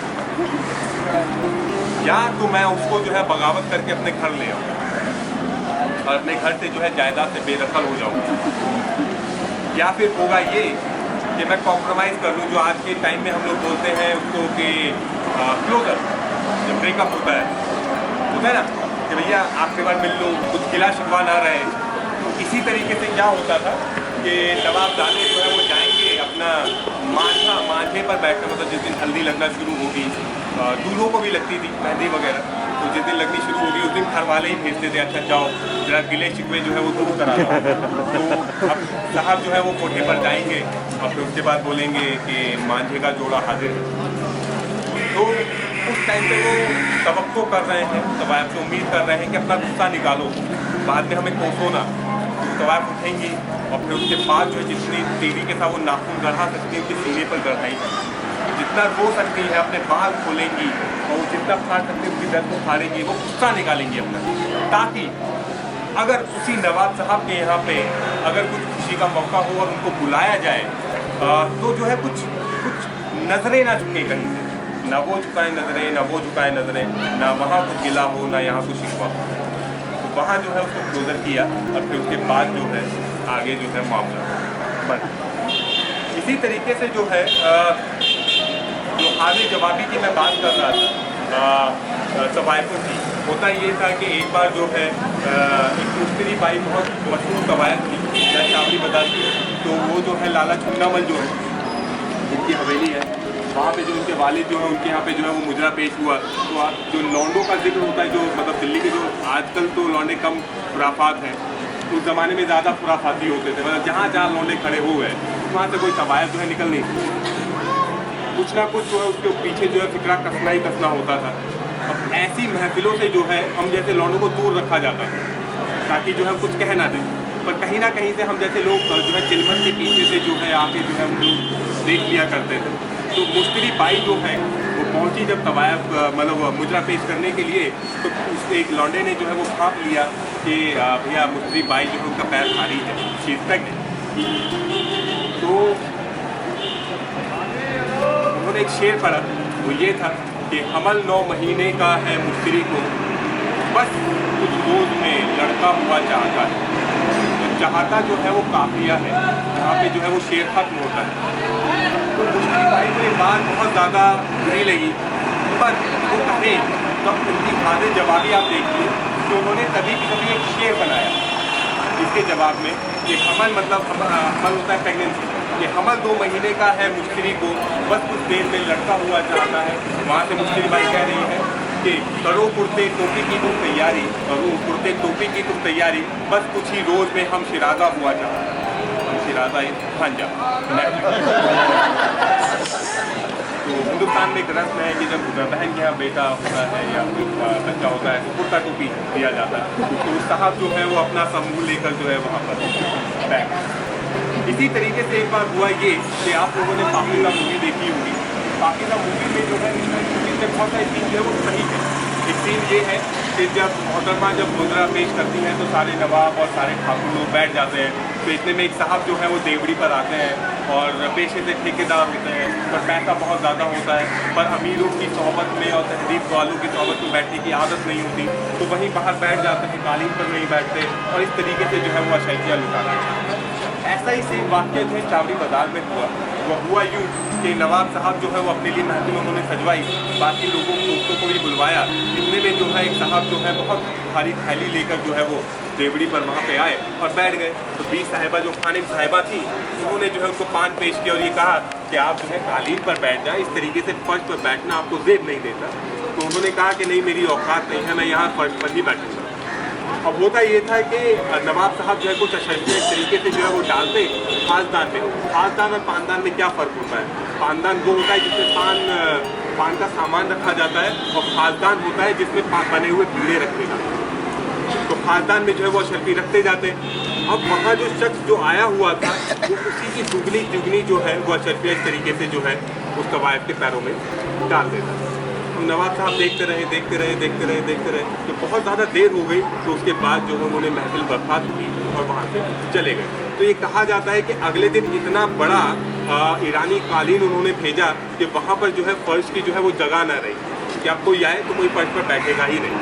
या तो मैं उसको जो है बगावत करके अपने घर ले आऊँ और अपने घर से जो है जायदाद से बेदखल हो जाऊँ, या फिर होगा ये कि मैं कॉम्प्रोमाइज़ कर लूँ, जो आज के टाइम में हम लोग बोलते हैं उसको कि क्लोजर, जब ब्रेकअप होता है होता है ना कि भैया आखिरी बार मिल लो, कुछ गिला शिकवा ना रहे। तो इसी तरीके से क्या होता था कि नवाबजादे जो है वो जाएंगे अपना मांझे पर बैठकर, मतलब जिस दिन हल्दी लगना शुरू होगी, दूल्हों को भी लगती थी मेहंदी वगैरह, तो जिस दिन लगनी शुरू होगी उस दिन घर वाले ही भेजते थे, अच्छा जाओ जरा गिले शिकवे जो है वो दूर करा लो। तो अब साहब जो है वो कोठे पर जाएंगे और फिर उसके बाद बोलेंगे कि मांझे का जोड़ा हाजिर है। तो उस टाइम पे वो तवक्को कर रहे हैं, तवायफ से उम्मीद कर रहे हैं कि अपना गुस्सा निकालो, बाद में हमें कोसो ना। तवायफ उठेंगी और फिर उसके बाद जो है जितनी तेजी के साथ वो नाखून गढ़ा सकती है उनके सीने पर गढ़ाएंगी, जितना रो सकती है अपने बाल खोलेंगी और वो जितना फाड़ सकती है उसकी दर्द को फाड़ेंगी, वो गुस्सा निकालेंगी अपना, ताकि अगर उसी नवाब साहब के यहाँ पे अगर कुछ खुशी का मौका हो और उनको बुलाया जाए तो जो है कुछ नजरें ना झुके कहीं से, ना वो झुकाए नजरें, ना वो झुकाए नजरें, ना वहाँ कुछ गिला हो ना यहाँ कुछ शिकवा हो। तो वहाँ जो है उसको क्लोजर किया और फिर उसके बाद जो है आगे जो है मामला बन। इसी तरीके से जो है जो हाजिर जवाबी की मैं बात कर रहा था तवायफों की, होता ये था कि एक बार जो है एक मुश्तरी बाई बहुत मशहूर तवायफ थी या चावड़ी बताती, तो वो जो है लाला चुन्नामल जो है जिनकी हवेली है, वहाँ पे जो उनके वालिद जो है उनके यहाँ पे जो है वो मुजरा पेश हुआ। तो जो लौंडों का जिक्र होता है, जो मतलब दिल्ली के जो आजकल तो लौंडे कम खुराफात हैं, उस ज़माने में ज़्यादा खुराफाती होते थे, मतलब जहाँ जहाँ लौंडे खड़े हुए हैं वहाँ से कोई तवायफ जो है निकल नहीं, कुछ ना कुछ जो है उसके पीछे जो है फिक्रा कसना ही कसना होता था। अब ऐसी महफिलों से जो है हम जैसे लौंडों को दूर रखा जाता है ताकि जो है कुछ कह ना दें, पर कहीं ना कहीं से हम जैसे लोग जो है चिलमत के पीछे से जो है आके जो है हम लोग देख लिया करते थे। तो मुश्तरी बाई जो है वो पहुंची जब तवायफ मतलब मुजरा पेश करने के लिए, तो उस एक लौंडे ने जो है वो भाप लिया कि भैया मुश्तरी बाई जो है उनका पैर भारी है, शीर्षक है। तो उन्होंने एक शेर पढ़ा, वो ये था कि हमल 9 महीने का है मुश्तरी को, बस कुछ रोज में लड़का हुआ चाहता है। तो चाहता जो है वो काफिया है, जहाँ पे जो है वो शेर खत्म होता है। तो मुश्तरी बाई को ये बात बहुत ज़्यादा बुरी लगी, पर वो कहे तब उनकी हाजिर जवाबी आप देखिए कि उन्होंने कभी एक शेर बनाया जिसके जवाब में कि हमल मतलब हमल होता है प्रेगनेंसी, कि हमल 2 महीने का है मुश्तरी को, बस कुछ देर में लड़का हुआ चाहता है। वहाँ से मुश्तरी बाई कह रही है कि करो कुर्ते टोपी की तुम तैयारी, करो कुर्ते टोपी की तुम तैयारी, बस कुछ ही रोज़ में हम शिराजा हुआ चाहते हैं, हम शिराजा भांजा। तो हिंदुस्तान में एक रस्म है कि जब बहन के यहाँ बेटा होता है या बच्चा होता है तो कुर्ता टोपी दिया जाता है, तो उस साहब जो है वो अपना समूह लेकर जो है वहाँ पर बैठ। इसी तरीके से एक बार हुआ ये कि आप लोगों ने पाकिजा मूवी देखी होगी, पाकिजा मूवी में जो है बहुत सारी सीन जो है वो सही है। एक सीन ये है कि जब मोहतरमा जब मुजरा पेश करती हैं तो सारे नवाब और सारे ठाकुर लोग बैठ जाते हैं, तो इतने में एक साहब जो है वो देवड़ी पर आते हैं और पेशे से ठेकेदार होते हैं, पर पैसा बहुत ज़्यादा होता है, पर अमीरों की सोहबत में और तहजीब वालों की सोहबत में बैठने की आदत नहीं होती, तो वहीं बाहर बैठ जाते हैं, कालीन पर नहीं बैठते और इस तरीके से जो है वो अशैकिया लुटाते हैं। ऐसा ही सेम वाक़या जो है चावड़ी बाज़ार में हुआ। वो हुआ यूँ कि नवाब साहब जो है वो अपने लिए महफिल उन्होंने सजवाई, बाकी लोगों दोस्तों को भी बुलवाया। इतने में जो है एक साहब जो है बहुत भारी थैली लेकर जो है वो देवड़ी पर वहाँ पे आए और बैठ गए। तो 20 साहिबा जो खानिम साहिबा थी उन्होंने जो है उनको पान पेश किया और ये कहा कि आप जो है कालीन पर बैठ जाए, इस तरीके से फर्श पर बैठना आपको जेब नहीं देता। तो उन्होंने कहा कि नहीं, मेरी औकात नहीं है, मैं यहाँ फर्श पर ही बैठूँगा। अब होता ये था कि नवाब साहब जो है कुछ अशर्फिया इस तरीके से जो है वो डालते खासदान में। खासदान और पानदान में क्या फ़र्क होता है? पानदान वो होता है जिसमें पान का सामान रखा जाता है और खासदान होता है जिसमें बने हुए बीड़े रखे जाते हैं। तो खासदान में जो है वो अशर्फी रखते जाते। अब वहाँ जो शख्स जो आया हुआ था वो उसी की दुगनी जो है वो अशर्फिया इस तरीके से जो है उस तवायफ के पैरों में डाल देता। नवाब साहब देखते रहे तो बहुत ज़्यादा देर हो गई। तो उसके बाद जो है उन्होंने महफिल बर्खास्त की और वहाँ से चले गए। तो ये कहा जाता है कि अगले दिन इतना बड़ा ईरानी कालीन उन्होंने भेजा कि वहाँ पर जो है फर्श की जो है वो जगह ना रही कि अब कोई आए तो कोई फर्श पर बैठेगा ही नहीं।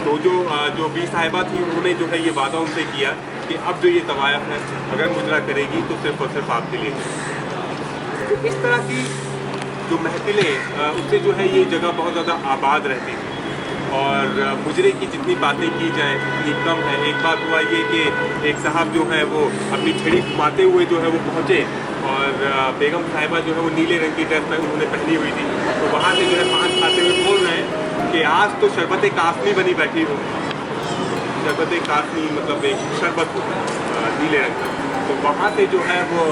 तो जो 20 साहिबा थी उन्होंने जो है ये वादा उनसे किया कि अब जो ये तवायफ है अगर मुजरा करेगी तो सिर्फ और सिर्फ आपके लिए। तो इस तरह की जो महफिलें उससे जो है ये जगह बहुत ज़्यादा आबाद रहती थी। और मुजरे की जितनी बातें की जाएँ उतनी कम है। एक बात हुआ ये कि एक साहब जो है वो अपनी छड़ी घुमाते हुए जो है वो पहुँचे और बेगम साहिबा जो है वो नीले रंग की ड्रेस में उन्होंने पहनी हुई थी, तो वहाँ से जो है पान खाते हुए बोल रहे हैं कि आज तो शरबत कासमी बनी बैठी हो। शरबत कासमी मतलब एक शरबत नीले रंग का। तो वहाँ से जो है वो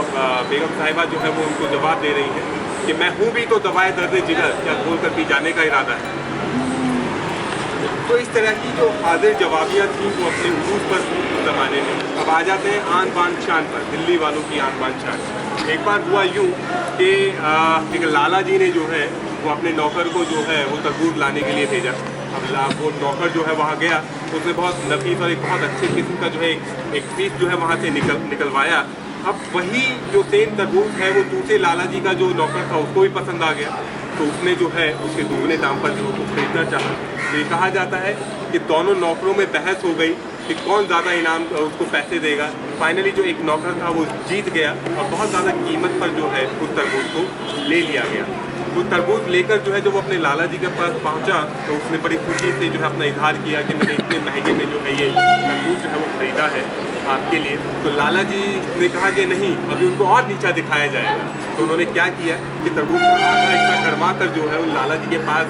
बेगम साहिबा जो है वो उनको जवाब दे रही है कि मैं हूँ भी तो दवाए दर्द जिगर, क्या बोल कर पी जाने का इरादा है। तो इस तरह की जो हाजिर जवाबियाँ थी वो अपने उरूज पर उस ज़माने में। अब आ जाते हैं आन बान शान पर, दिल्ली वालों की आन बान शान। एक बार हुआ यूँ कि एक लाला जी ने जो है वो अपने नौकर को जो है वो तरबूज लाने के लिए भेजा। अब वो नौकर जो है वहाँ गया, उसने बहुत नफीस और एक बहुत अच्छे किस्म का जो है एक पीस जो है वहाँ से निकलवाया। अब वही जो सेम तरबूज है वो दूसरे लाला जी का जो नौकर था उसको भी पसंद आ गया, तो उसने जो है उसके दुगने दाम पर जो उसको खरीदना चाहा। तो ये कहा जाता है कि दोनों नौकरों में बहस हो गई कि कौन ज़्यादा इनाम उसको पैसे देगा। फाइनली जो एक नौकर था वो जीत गया और बहुत ज़्यादा कीमत पर जो है उस तरबूज को ले लिया गया। वो तरबूज लेकर जो है जब वो अपने लाला जी के पास पहुंचा तो उसने बड़ी खुशी से जो है अपना इजहार किया कि मैंने इतने महंगे में जो है ये तरबूज जो है वो ख़रीदा है आपके लिए। तो लाला जी ने कहा कि नहीं, अभी उनको और नीचा दिखाया जाएगा। तो उन्होंने क्या किया कि तरबूज का आधा हिस्सा करवा कर जो है वो लाला जी के पास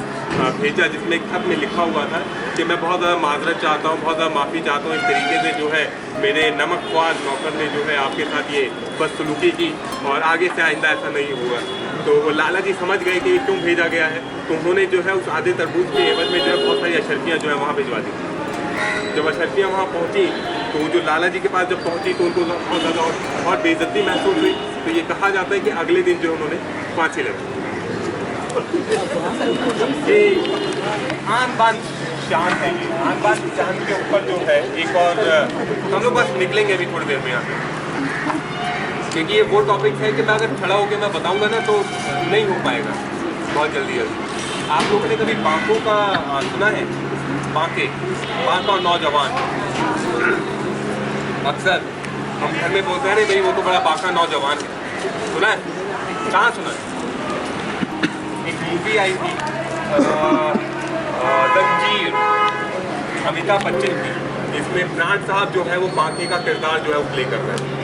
भेजा, जिसमें एक खत में लिखा हुआ था कि मैं बहुत ज़्यादा माजरत चाहता हूँ, बहुत ज़्यादा माफ़ी चाहता हूँ, इस तरीके से जो है मेरे नमकख्वार नौकर ने जो है आपके साथ ये बदसलूकी की और आगे से आइंदा ऐसा नहीं हुआ। तो वो लाला जी समझ गए कि क्यों भेजा गया है, तो उन्होंने जो है उस आधे तरबूज के एवज में जो है बहुत सारी अशर्फियाँ जो है वहाँ भिजवा दी। जब अशर्फियाँ वहाँ पहुँची तो जो लाला जी के पास जब पहुँची तो उनको बहुत ज़्यादा और बेइज्जती महसूस हुई। तो ये कहा जाता है कि अगले दिन जो उन्होंने फांसी लगी। ये आन बान शान है, ये आन बान शान के ऊपर जो है एक और हम लोग बस निकलेंगे अभी थोड़ी देर में यहाँ से, क्योंकि ये वो टॉपिक है कि मैं अगर खड़ा होकर मैं बताऊंगा ना तो नहीं हो पाएगा बहुत जल्दी। आप लोगों ने कभी बांकों का सुना है? बांका और नौजवान, अक्सर हम घर में बोलते हैं अरे भाई वो तो बड़ा बांका नौजवान है, सुना है? कहाँ सुना है? एक मूवी आई थी जंजीर, अमिताभ बच्चन की, जिसमें प्राण साहब जो है वो बांके का किरदार जो है वो प्ले कर रहे हैं।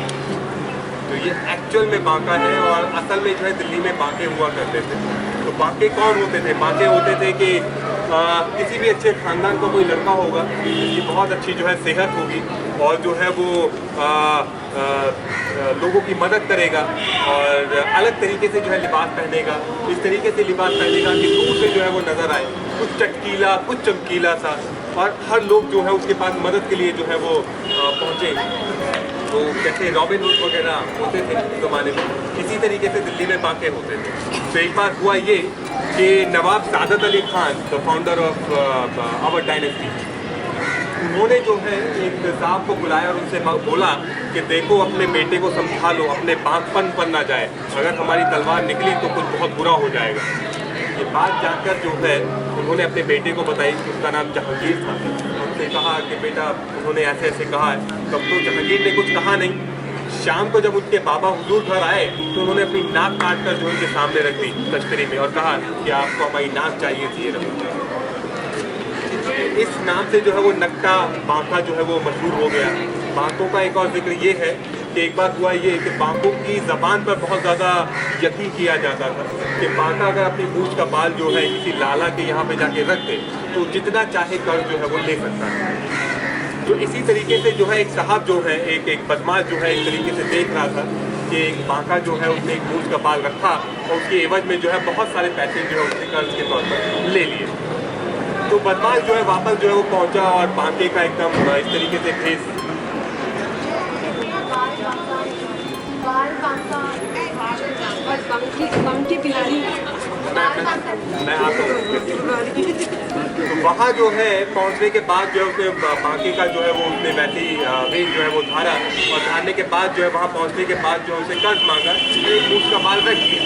तो ये एक्चुअल में बांका है और असल में जो है दिल्ली में बांके हुआ करते थे। तो बांके कौन होते थे? बांके होते थे कि किसी भी अच्छे ख़ानदान का कोई लड़का होगा जिसकी बहुत अच्छी जो है सेहत होगी और जो है वो लोगों की मदद करेगा और अलग तरीके से जो है लिबास पहनेगा, इस तरीके से लिबास पहनेगा कि दूर से जो है वो नज़र आए कुछ चटकीला कुछ चमकीला सा, और हर लोग जो है उसके पास मदद के लिए जो है वो पहुँचे। तो जैसे रॉबिन हुड वगैरह होते थे उस ज़माने में, इसी तरीके से दिल्ली में बांके होते थे। तो एक बार हुआ ये कि Nawab Saadat Ali Khan, the founder of our dynasty, उन्होंने जो है एक साहब को बुलाया और उनसे बोला कि देखो अपने बेटे को समझा लो, अपने बांकपन पर ना जाए, अगर हमारी तलवार निकली तो कुछ बहुत बुरा हो जाएगा। ये बात जानकर जो है उन्होंने अपने बेटे को बताई, उसका नाम जहांगीर था। उनसे कहा कि बेटा, उन्होंने ऐसे ऐसे कहा है। तब तो जहांगीर ने कुछ कहा नहीं। शाम को जब उनके बाबा हुजूर घर आए तो उन्होंने अपनी नाक काट कर जो उनके सामने रख दी तश्तरी में और कहा कि आपको हमारी नाक चाहिए थी। इस नाम से जो है वो नक्का बांका जो है वो मशहूर हो गया। बांकों का एक और जिक्र ये है कि एक बार हुआ ये कि बांकों की ज़बान पर बहुत ज़्यादा यकीन किया जाता था कि बांका अगर अपनी मूछ का बाल जो है किसी लाला के यहाँ पे जाके रख दे तो जितना चाहे कर्ज जो है वो ले सकता है। तो इसी तरीके से जो है एक साहब जो है एक बदमाश जो है एक तरीके से देख रहा था कि एक बांका जो है उसने एक मूछ का बाल रखा और उसके एवज में जो है बहुत सारे पैसे जो है उसने कर्ज के तौर पर ले लिए। तो बदमाश जो है वापस जो है वो पहुंचा और बांके का एकदम इस तरीके से फेस मैं आता हूँ। तो वहाँ जो है पहुँचने के बाद जो है उसने बांके का जो है वो उसने वैसी वेश जो है वो धारा और धारने के बाद जो है वहाँ पहुँचने के बाद जो है उसे कर्ज मांगा, एक मूछ का बाल रख दिया।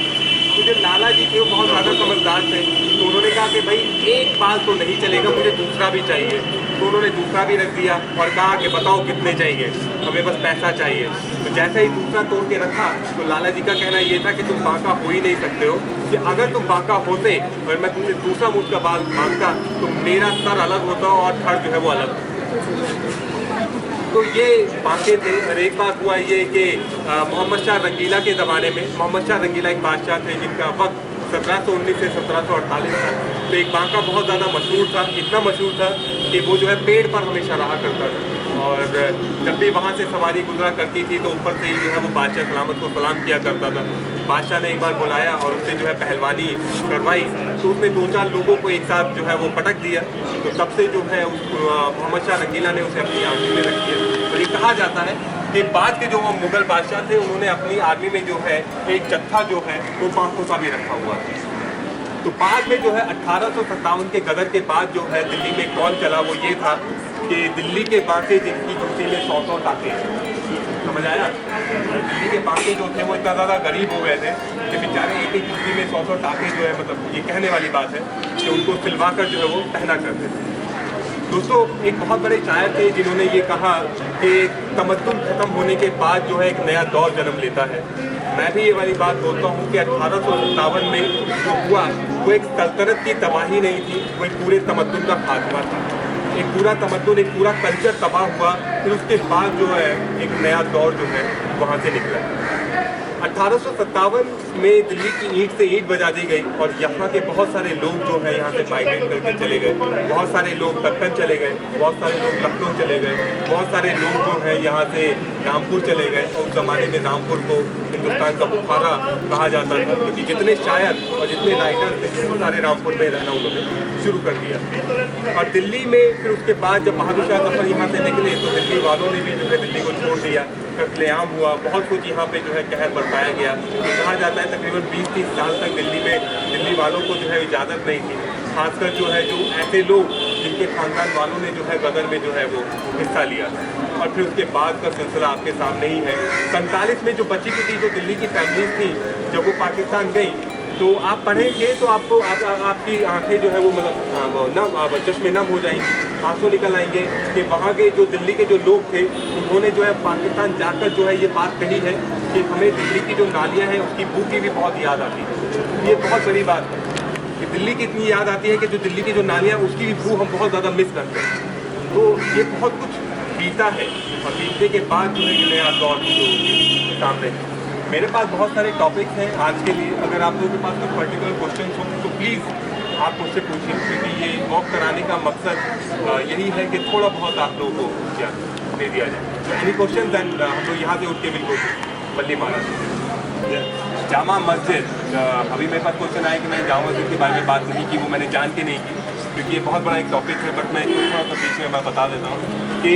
तो जो लाला जी थे वो बहुत ज़्यादा समझदार थे, तो उन्होंने कहा कि भाई एक बाल तो नहीं चलेगा, मुझे दूसरा भी चाहिए। तो उन्होंने दूसरा भी रख दिया और कहा कि बताओ कितने चाहिए, हमें बस पैसा चाहिए। तो जैसे ही दूसरा तोड़ के रखा तो लाला जी का कहना ये था कि तुम बांका हो ही नहीं सकते हो, कि अगर तुम बांका होते और मैं तुमसे दूसरा मुझका बाल मांगता तो मेरा सर अलग होता और धड़ जो है वो अलग। तो ये बांके थे। और एक बात हुआ ये कि मोहम्मद शाह रंगीला के ज़माने में, मोहम्मद शाह रंगीला एक बादशाह थे जिनका वक्त 1719 से 1748 था। तो एक बांका बहुत ज़्यादा मशहूर था, इतना मशहूर था कि वो जो है पेड़ पर हमेशा रहा करता था और जब भी वहाँ से सवारी गुजरा करती थी तो ऊपर से ही जो है वो बादशाह सलामत को सलाम किया करता था। बादशाह ने एक बार बुलाया और उससे जो है पहलवानी करवाई तो उसने 2-4 लोगों को एक साथ जो है वो पटक दिया। तो तब से जो है मोहम्मद शाह रंगीला ने उसे अपनी आर्मी में रख दिया। और ये कहा जाता है कि बाद के जो मुगल बादशाह थे उन्होंने अपनी आर्मी में जो है एक जत्था जो है वो बांकों का भी रखा हुआ था। तो बाद में जो है 1857 के गदर के बाद जो है दिल्ली में कौन चला वो ये था कि दिल्ली के बांके जिनकी जूती में 100 टाके, समझ आया? दिल्ली के बांके जो थे वो इतना ज़्यादा गरीब हो गए थे कि बेचारे एक एक जूती में 100 टाके जो है, मतलब ये कहने वाली बात है कि उनको सिलवा कर जो है वो पहना करते थे। दोस्तों, एक बहुत बड़े शायर थे जिन्होंने ये कहा कि तमद्दुन खत्म होने के बाद जो है एक नया दौर जन्म लेता है। मैं भी ये वाली बात बोलता हूँ कि 1857 में जो हुआ वो एक सल्तनत की तबाही नहीं थी, वो एक पूरे तमद्दुन का खात्मा था। एक पूरा तमद्दुन, एक पूरा कल्चर तबाह हुआ, फिर उसके बाद जो है एक नया दौर जो है वहाँ से निकला। 1857 में दिल्ली की ईंट से ईंट बजा दी गई और यहाँ के बहुत सारे लोग जो है यहाँ से माइग्रेट करके चले गए। बहुत सारे लोग दक्कन चले गए, बहुत सारे लोग लखनऊ चले गए, बहुत सारे लोग जो है यहाँ से रामपुर चले गए। और उस ज़माने में रामपुर को हिंदुस्तान का बुखारा कहा जाता था क्योंकि जितने शायर और जितने राइटर थे वो सारे रामपुर में रहना उन्होंने शुरू कर दिया। और दिल्ली में फिर उसके बाद जब बहादुर शाह जफर यहाँ से निकले तो दिल्ली वालों ने भी जो है दिल्ली को छोड़ दिया, कत्लेआम हुआ, बहुत कुछ यहाँ पे जो है कहर बरपाया गया। तो कहा जाता है तकरीबन 20-30 साल तक दिल्ली में दिल्ली वालों को जो है इजाज़त नहीं थी, खासकर जो है जो ऐसे लोग जिनके खानदान वालों ने जो है गदर में जो है वो हिस्सा लिया। और फिर उसके बाद का सिलसिला आपके सामने ही है। 47 में जो बची कुची जो दिल्ली की फैमिलीज थी जब वो पाकिस्तान गई तो आप पढ़ेंगे तो आपको आपकी आंखें जो है वो मतलब चश्मे नम हो जाएंगी, आंसू निकल आएंगे कि वहाँ के जो दिल्ली के जो लोग थे उन्होंने जो है पाकिस्तान जाकर जो है ये बात कही है कि हमें दिल्ली की जो नालियाँ हैं उसकी बू की भी बहुत याद आती है। ये बहुत बड़ी बात है कि दिल्ली की इतनी याद आती है कि जो दिल्ली की जो नालियाँ उसकी भी बू हम बहुत ज़्यादा मिस करते हैं। तो ये बहुत कुछ बीता है और बीतने के बाद जो है कि नया दौर जो सामने है। मेरे पास बहुत सारे टॉपिक्स हैं आज के लिए। अगर आप लोगों के पास कोई पर्टिकुलर क्वेश्चन हो तो प्लीज़ आप मुझसे पूछिए, क्योंकि ये वॉक कराने का मकसद यही है कि थोड़ा बहुत आप लोगों को ज्ञान दे दिया जाए। एनी क्वेश्चन दैन हम लोग यहाँ से उठ के बिल्कुल बल्ली मारा। जामा मस्जिद, अभी मेरे पास क्वेश्चन आया कि मैंने जामा मस्जिद के बारे में बात नहीं की, वो मैंने जान के नहीं की क्योंकि ये बहुत बड़ा एक टॉपिक है। बट मैं थोड़ा सा बीच में मैं बता देता हूँ कि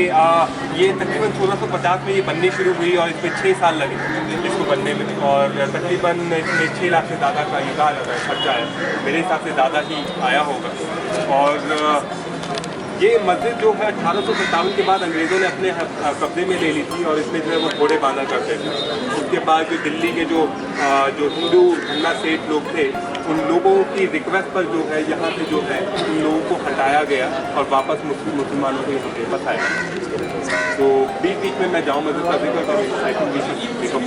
ये तकरीबन 1650 में ये बननी शुरू हुई और इसमें 6 साल लगे इसको बनने में और तकरीबन इसमें 6 लाख से ज़्यादा का ये कहा जाता है खर्चा है, मेरे हिसाब से ज़्यादा ही आया होगा। और ये मस्जिद जो है 1857 के बाद अंग्रेज़ों ने अपने कब्जे में ले ली थी और इसमें जो है वो घोड़े बांधा करते थे। उसके बाद जो दिल्ली के जो हिंदू धन्ना सेठ लोग थे उन लोगों की रिक्वेस्ट पर जो है यहाँ से जो है उन लोगों को हटाया गया और वापस मुसलमानों को यहाँ पे बसाया। तो बीच में मैं जाऊँ मस्जिद का जिक्र करूँ, I think we should become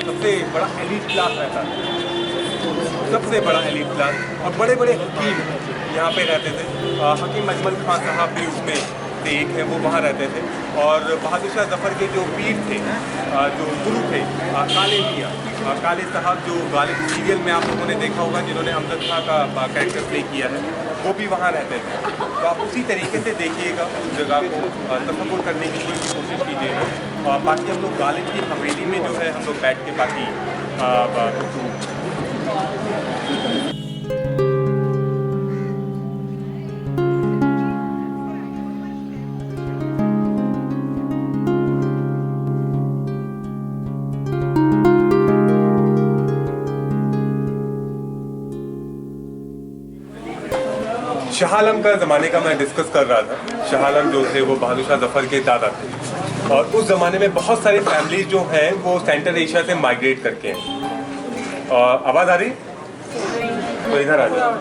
सबसे बड़ा एलीट क्लास रहता है, सबसे बड़ा एलीट क्लास और बड़े बड़े हकीम यहाँ पे रहते थे। हकीम अजमल खान साहब भी उसमें से एक है, वो वहाँ रहते थे। और बहादुर शाह जफर के जो पीर थे, जो गुरु थे, काले मियाँ, काले साहब जो गालिब सीरियल में आप लोगों ने देखा होगा जिन्होंने अमजद खां का कैरेक्टर प्ले किया है, वो भी वहाँ रहते थे। तो आप उसी तरीके से देखिएगा, उस जगह को तसव्वुर करने की कोशिश कीजिएगा। और बाकी हम लोग गालिब की हवेली में जो है हम लोग बैठ के बाकी शाह आलम का ज़माने का मैं डिस्कस कर रहा था। शाह आलम जो थे वो बहादुर शाह जफर के दादा थे और उस ज़माने में बहुत सारी फैमिलीज जो हैं वो सेंट्रल एशिया से माइग्रेट करके हैं। आवाज़ आ रही? तो इधर आ जाओ।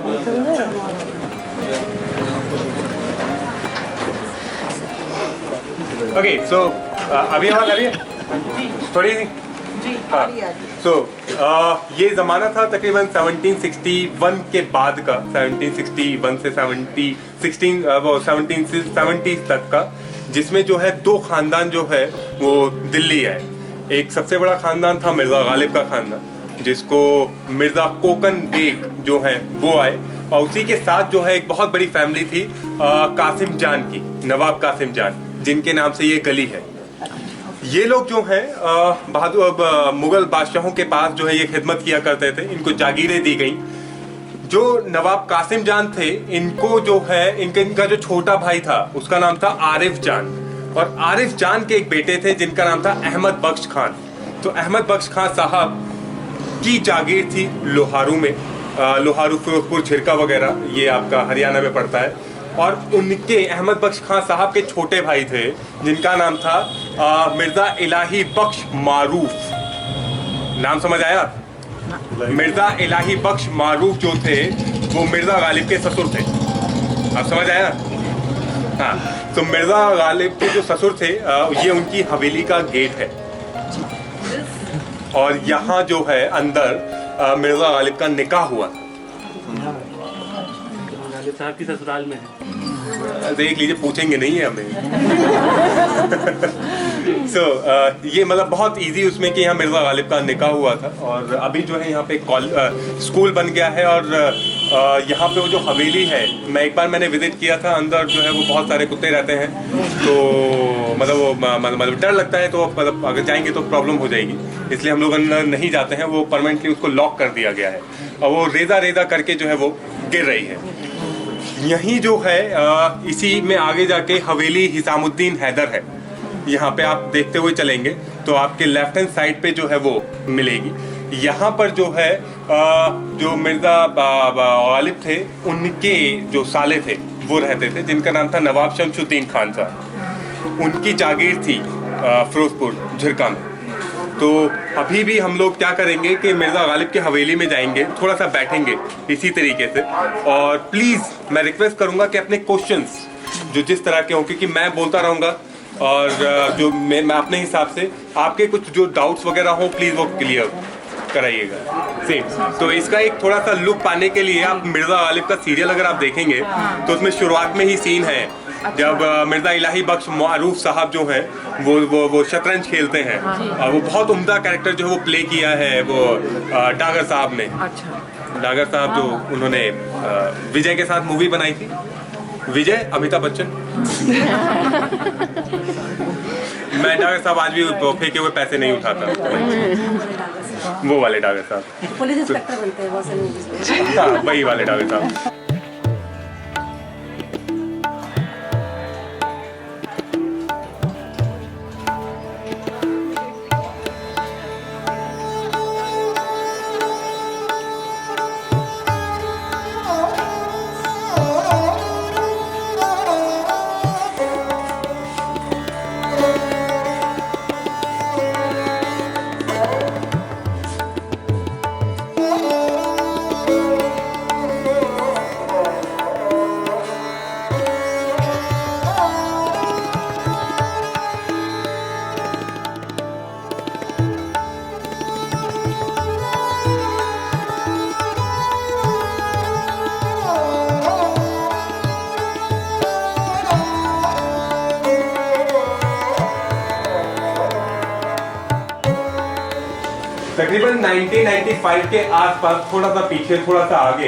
ओके, सो अभी आवाज आ रही है थोड़ी सी? हाँ, सो ये ज़माना था तकरीबन 1761 के बाद का, 1761 से 1770 तक का, जिसमें जो है दो खानदान जो है वो दिल्ली है। एक सबसे बड़ा खानदान था मिर्ज़ा गालिब का खानदान, जिसको मिर्ज़ा कोकन बेग जो है वो आए, और उसी के साथ जो है एक बहुत बड़ी फैमिली थी कासिम जान की, नवाब कासिम जान, जिनके नाम से ये गली है। ये लोग जो हैं बहादुर मुगल बादशाहों के पास जो है ये खिदमत किया करते थे, इनको जागीरें दी गई। जो नवाब कासिम जान थे, इनको जो है इनका जो छोटा भाई था उसका नाम था आरिफ जान, और आरिफ जान के एक बेटे थे जिनका नाम था अहमद बख्श खान। तो अहमद बख्श खान साहब की जागीर थी लोहारू में, लोहारू फिरोजपुर झिरका वगैरह, ये आपका हरियाणा में पड़ता है। और उनके अहमद बख्श खान साहब के छोटे भाई थे जिनका नाम था मिर्ज़ा इलाही बख्श मारूफ। नाम समझ आया? मिर्ज़ा इलाही बख्श मारूफ जो थे वो मिर्ज़ा गालिब के ससुर थे। आप समझ आया? हाँ, तो मिर्ज़ा गालिब के जो ससुर थे ये उनकी हवेली का गेट है, और यहाँ जो है अंदर मिर्ज़ा गालिब का निकाह हुआ। साहब की ससुराल में है, देख लीजिए, पूछेंगे नहीं है हमें। सो ये मतलब बहुत इजी उसमें कि यहाँ मिर्ज़ा गालिब का निकाह हुआ था, और अभी जो है यहाँ पे स्कूल बन गया है। और यहाँ पे वो जो हवेली है, एक बार मैंने विजिट किया था, अंदर जो है वो बहुत सारे कुत्ते रहते हैं, तो मतलब वो मतलब डर लगता है, तो मतलब अगर जाएंगे तो प्रॉब्लम हो जाएगी, इसलिए हम लोग अंदर नहीं जाते हैं। वो परमानेंटली उसको लॉक कर दिया गया है, और वो रेजा करके जो है वो गिर रही है। यहीं जो है इसी में आगे जाके हवेली हिसामुद्दीन हैदर है। यहाँ पे आप देखते हुए चलेंगे तो आपके लेफ्ट हैंड साइड पे जो है वो मिलेगी। यहाँ पर जो है जो मिर्ज़ा गालिब थे, उनके जो साले थे वो रहते थे, जिनका नाम था नवाब शमशुद्दीन खान साहब। उनकी जागीर थी फिरोजपुर झिरका में। तो अभी भी हम लोग क्या करेंगे कि मिर्ज़ा गालिब की हवेली में जाएंगे, थोड़ा सा बैठेंगे इसी तरीके से, और प्लीज़ मैं रिक्वेस्ट करूंगा कि अपने क्वेश्चंस जो जिस तरह के हों, क्योंकि मैं बोलता रहूंगा, और जो मैं अपने हिसाब से आपके कुछ जो डाउट्स वगैरह हो प्लीज़ वो क्लियर कराइएगा। सेम तो इसका एक थोड़ा सा लुक पाने के लिए आप मिर्ज़ा गालिब का सीरियल अगर आप देखेंगे तो उसमें शुरुआत में ही सीन है जब मिर्ज़ा इलाही बख्श मारूफ साहब जो हैं वो शतरंज खेलते हैं, और वो बहुत उम्दा कैरेक्टर जो है वो प्ले किया है वो डागर साहब ने। डागर साहब जो उन्होंने विजय के साथ मूवी बनाई थी, विजय अमिताभ बच्चन। मैं डागर साहब आज भी फेंके हुए पैसे नहीं उठाता, वो वाले डागर साहब, पुलिस इंस्पेक्टर बनते हैं बहुत सारी मूवीज में। हाँ, वही वाले डागर साहब। तकरीबन 1995 के आसपास, थोड़ा सा पीछे थोड़ा सा आगे,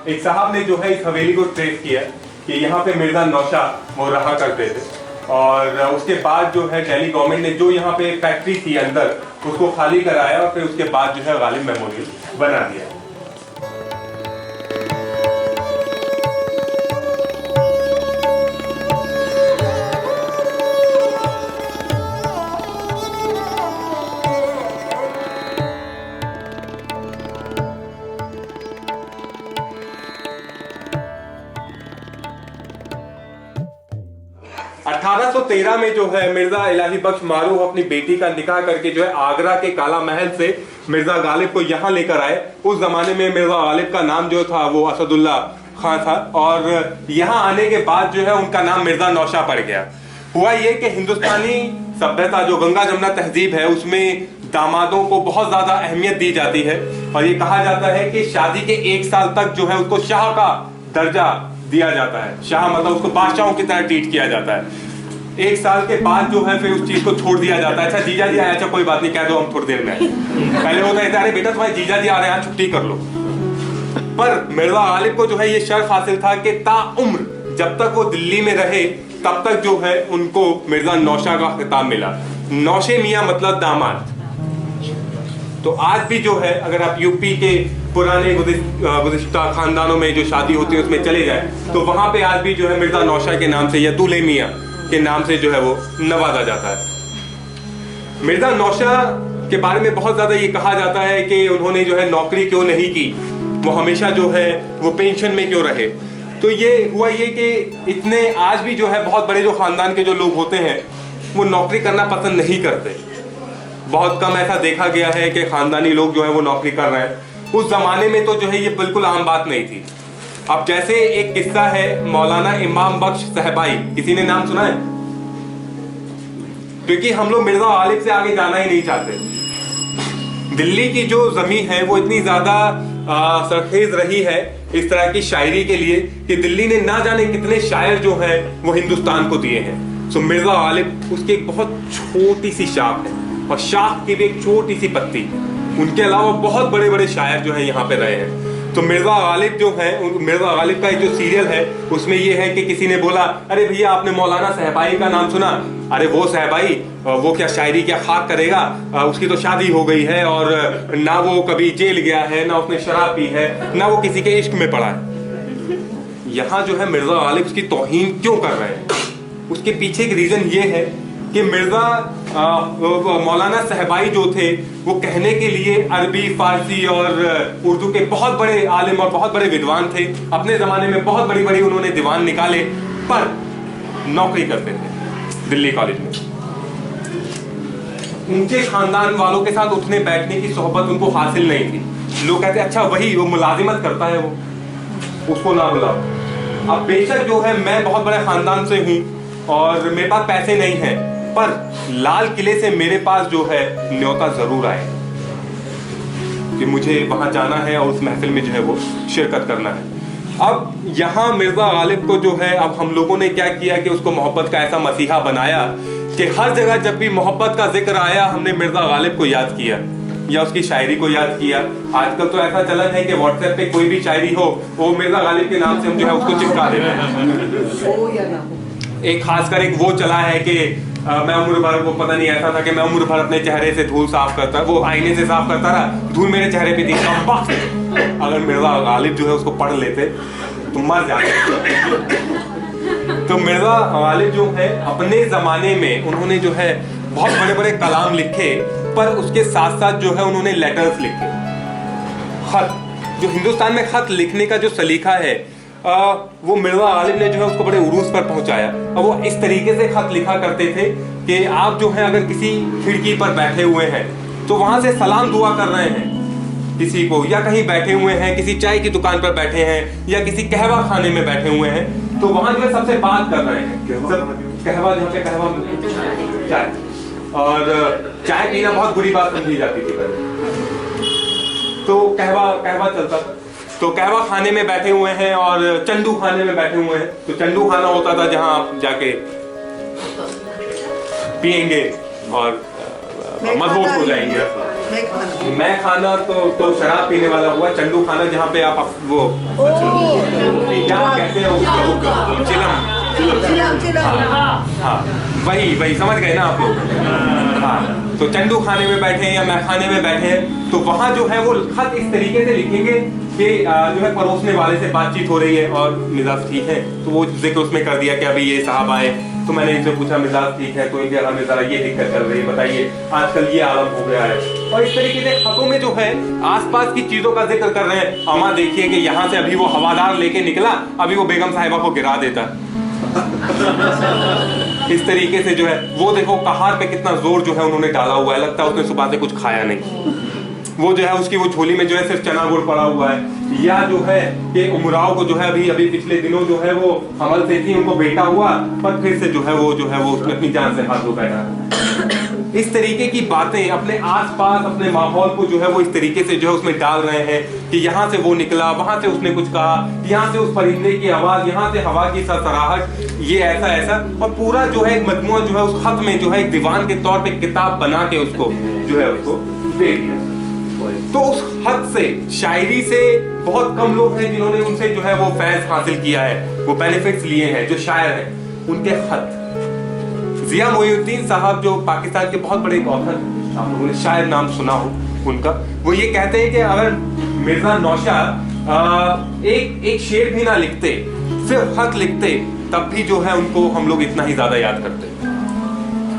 एक साहब ने जो है इस हवेली को ट्रेस किया कि यहाँ पे मिर्ज़ा नौशाद वो रहा करते थे, और उसके बाद जो है दिल्ली गवर्नमेंट ने जो यहाँ पे फैक्ट्री थी अंदर उसको खाली कराया, और फिर उसके बाद जो है गालिब मेमोरियल बना दिया। 1913 में जो है मिर्जा इलाही बख्श मारूफ अपनी बेटी का निकाह करके जो है आगरा के काला महल से मिर्जा गालिब को यहाँ लेकर आए। उस जमाने में मिर्जा गालिब का नाम जो था वो असदुल्ला खां था, और यहाँ आने के बाद जो है उनका नाम मिर्जा नौशा पड़ गया। हुआ ये कि हिंदुस्तानी सभ्यता जो गंगा जमुना तहजीब है उसमें दामादों को बहुत ज्यादा अहमियत दी जाती है, और ये कहा जाता है कि शादी के 1 साल तक जो है उसको शाह का दर्जा दिया जाता है। शाह मतलब उसको बादशाहों की तरह ट्रीट किया जाता है। 1 साल के बाद जो है फिर उस चीज को छोड़ दिया जाता है। अच्छा जीजा जी आए, अच्छा कोई बात नहीं, कह दो हम थोड़ी देर में आए। पहले होता है अरे बेटा तुम्हारे जीजा जी आ रहे हैं, छुट्टी कर लो। पर मिर्जा गालिब को जो है ये शर्फ हासिल था कि ताउम्र जब तक वो दिल्ली में रहे तब तक जो है उनको मिर्जा नौशा का खिताब मिला। नौशे मियाँ मतलब दामाद। तो आज भी जो है अगर आप यूपी के पुराने गुज़िश्ता खानदानों में जो शादी होती है उसमें चले जाए तो वहां पे आज भी जो है मिर्जा नौशा के नाम से या दूल्हे मियाँ के नाम से जो है वो नवाजा जाता है। मिर्जा नौशा के बारे में बहुत ज्यादा ये कहा जाता है कि उन्होंने जो है नौकरी क्यों नहीं की, वो हमेशा जो है वो पेंशन में क्यों रहे। तो ये हुआ ये कि इतने आज भी जो है बहुत बड़े जो खानदान के जो लोग होते हैं वो नौकरी करना पसंद नहीं करते। बहुत कम ऐसा देखा गया है कि खानदानी लोग जो है वो नौकरी कर रहे हैं। उस जमाने में तो जो है ये बिल्कुल आम बात नहीं थी। अब जैसे एक किस्सा है मौलाना इमाम बख्श साहबाई, किसी ने नाम सुना है? क्योंकि हम लोग मिर्जा गालिब से आगे जाना ही नहीं चाहते। दिल्ली की जो जमीन है वो इतनी ज्यादा सरखेज रही है इस तरह की शायरी के लिए कि दिल्ली ने ना जाने कितने शायर जो हैं वो हिंदुस्तान को दिए हैं। सो मिर्जा गालिब उसकी एक बहुत छोटी सी शाख है, और शाख की भी एक छोटी सी पत्ती। उनके अलावा बहुत बड़े बड़े शायर जो है यहाँ पे रहे हैं। तो मिर्जा गालिब जो है, मिर्जा गालिब का जो सीरियल है उसमें ये है कि किसी ने बोला अरे भैया आपने मौलाना साहबाई का नाम सुना? अरे वो साहबाई वो क्या शायरी क्या खाक करेगा, उसकी तो शादी हो गई है और ना वो कभी जेल गया है, ना उसने शराब पी है, ना वो किसी के इश्क में पड़ा है। यहाँ जो है मिर्जा गालिब उसकी तौहीन क्यों कर रहे हैं, उसके पीछे एक रीजन ये है कि मिर्जा मौलाना साहबाई जो थे वो कहने के लिए अरबी, फारसी और उर्दू के बहुत बड़े आलिम और बहुत बड़े विद्वान थे। अपने जमाने में बहुत बड़ी बड़ी उन्होंने दीवान निकाले, पर नौकरी करते थे दिल्ली कॉलेज में। उनके खानदान वालों के साथ उठने बैठने की सोहबत उनको हासिल नहीं थी। लोग कहते अच्छा वही वो मुलाजिमत करता है, वो उसको ना बुलाओ। अब बेशक जो है मैं बहुत बड़े खानदान से हूँ और मेरे पास पैसे नहीं हैं, पर लाल किले से मेरे पास जो है न्योता जरूर आए कि मुझे वहां जाना है और उस महफिल में जो है वो शिरकत करना है। अब यहाँ मिर्जा गालिब को जो है अब हम लोगों ने क्या किया कि उसको मोहब्बत का ऐसा मसीहा बनाया कि हर जगह जब भी मोहब्बत का जिक्र आया हमने मिर्जा गालिब को याद किया या उसकी शायरी को याद किया। आजकल तो ऐसा चलन है कि व्हाट्सएप पे कोई भी शायरी हो वो मिर्जा गालिब के नाम से हम जो है उसको चिपका देते हैं। एक खासकर एक वो चला है कि मैं उम्र भर, वो पता नहीं ऐसा था कि मैं उम्र भर अपने चेहरे से धूल साफ करता, वो आईने से साफ करता रहा, धूल मेरे चेहरे पे थी। अगर मिर्जा गालिब जो है उसको पढ़ लेते तो मर जाते। तो मिर्जा गालिब जो है अपने जमाने में उन्होंने जो है बहुत बड़े बड़े कलाम लिखे, पर उसके साथ साथ जो है उन्होंने लेटर्स लिखे, खत। जो हिंदुस्तान में खत लिखने का जो सलीका है वो मिर्जा गालिब ने जो है उसको बड़े उरूज पर पहुंचाया। और वो इस तरीके से खत लिखा करते थे कि आप जो है अगर किसी खिड़की पर बैठे हुए हैं तो वहां से सलाम दुआ कर रहे हैं किसी को, या कहीं बैठे हुए हैं किसी चाय की दुकान पर बैठे हैं या किसी कहवा खाने में बैठे हुए हैं तो वहां जो है सबसे बात कर रहे हैं। कहवा जहाँ पे कहवा चाय, और चाय पीना बहुत बुरी बात समझी जाती थी पहले, तो कहवा चलता था। तो कहवा खाने में बैठे हुए हैं और चंदू खाने में बैठे हुए हैं। तो चंदू खाना होता था जहां आप जाके पिएंगे और मदहोश हो जाएंगे। मैं खाना तो शराब पीने वाला हुआ। चंदू खाना जहाँ पे आप वो क्या कहते हैं उसको, चिलम। हाँ वही समझ गए ना आप लोग। हाँ तो चंदू खाने में बैठे हैं या मैं खाने में बैठे हैं तो वहां जो है वो खत इस तरीके से लिखेंगे कि जो है परोसने वाले से बातचीत हो रही है और मिजाज ठीक है, तो वो जिक्र उसमें कर दिया कि अभी ये साहब आए तो मैंने इनसे पूछा मिजाज ठीक है, तो इनके हमें जरा ये दिक्कत चल रही है, बताइए आजकल ये आलम हो गया है। और इस तरीके से खतों में जो है आसपास की चीजों का जिक्र कर रहे हैं। अमा देखिए कि यहाँ से अभी वो हवादार लेके निकला, अभी वो बेगम साहिबा को गिरा देता। इस तरीके से जो है वो देखो कहार पे कितना जोर जो है उन्होंने डाला हुआ है, लगता है उसने सुबह से कुछ खाया नहीं। वो जो है उसकी वो झोली में जो है सिर्फ चना गुड़ पड़ा हुआ है। या जो है कि उमराव को जो है अभी पिछले दिनों जो है वो हमल से थी, उनको बेटा हुआ, पर फिर से जो है वो उसने अपनी जान से हाथ धो बैठा। इस तरीके की बातें अपने आसपास अपने माहौल को जो है वो इस तरीके से जो है उसमें डाल रहे हैं कि यहाँ से वो निकला, वहां से उसने कुछ कहा, यहाँ से उस परिंदे की आवाज, यहाँ से हवा की सरसराहट, ये ऐसा ऐसा, और पूरा जो है एक मजमुआ जो है उस खत में जो है एक दीवान के तौर पे किताब बना के उसको जो है उसको दे दिया। तो उस हद से शायरी से बहुत कम लोग हैं जिन्होंने उनसे जो है वो फैज हासिल किया है, वो बेनिफिट्स लिए हैं। जो शायर हैं उनके खत, जिया मोइनुद्दीन साहब जो पाकिस्तान के बहुत बड़े ऑथर, आप लोगों ने शायद नाम सुना हो उनका, वो ये कहते हैं कि अगर मिर्जा नौशाद एक शेर भी ना लिखते, सिर्फ खत लिखते, तब भी जो है उनको हम लोग इतना ही ज्यादा याद करते।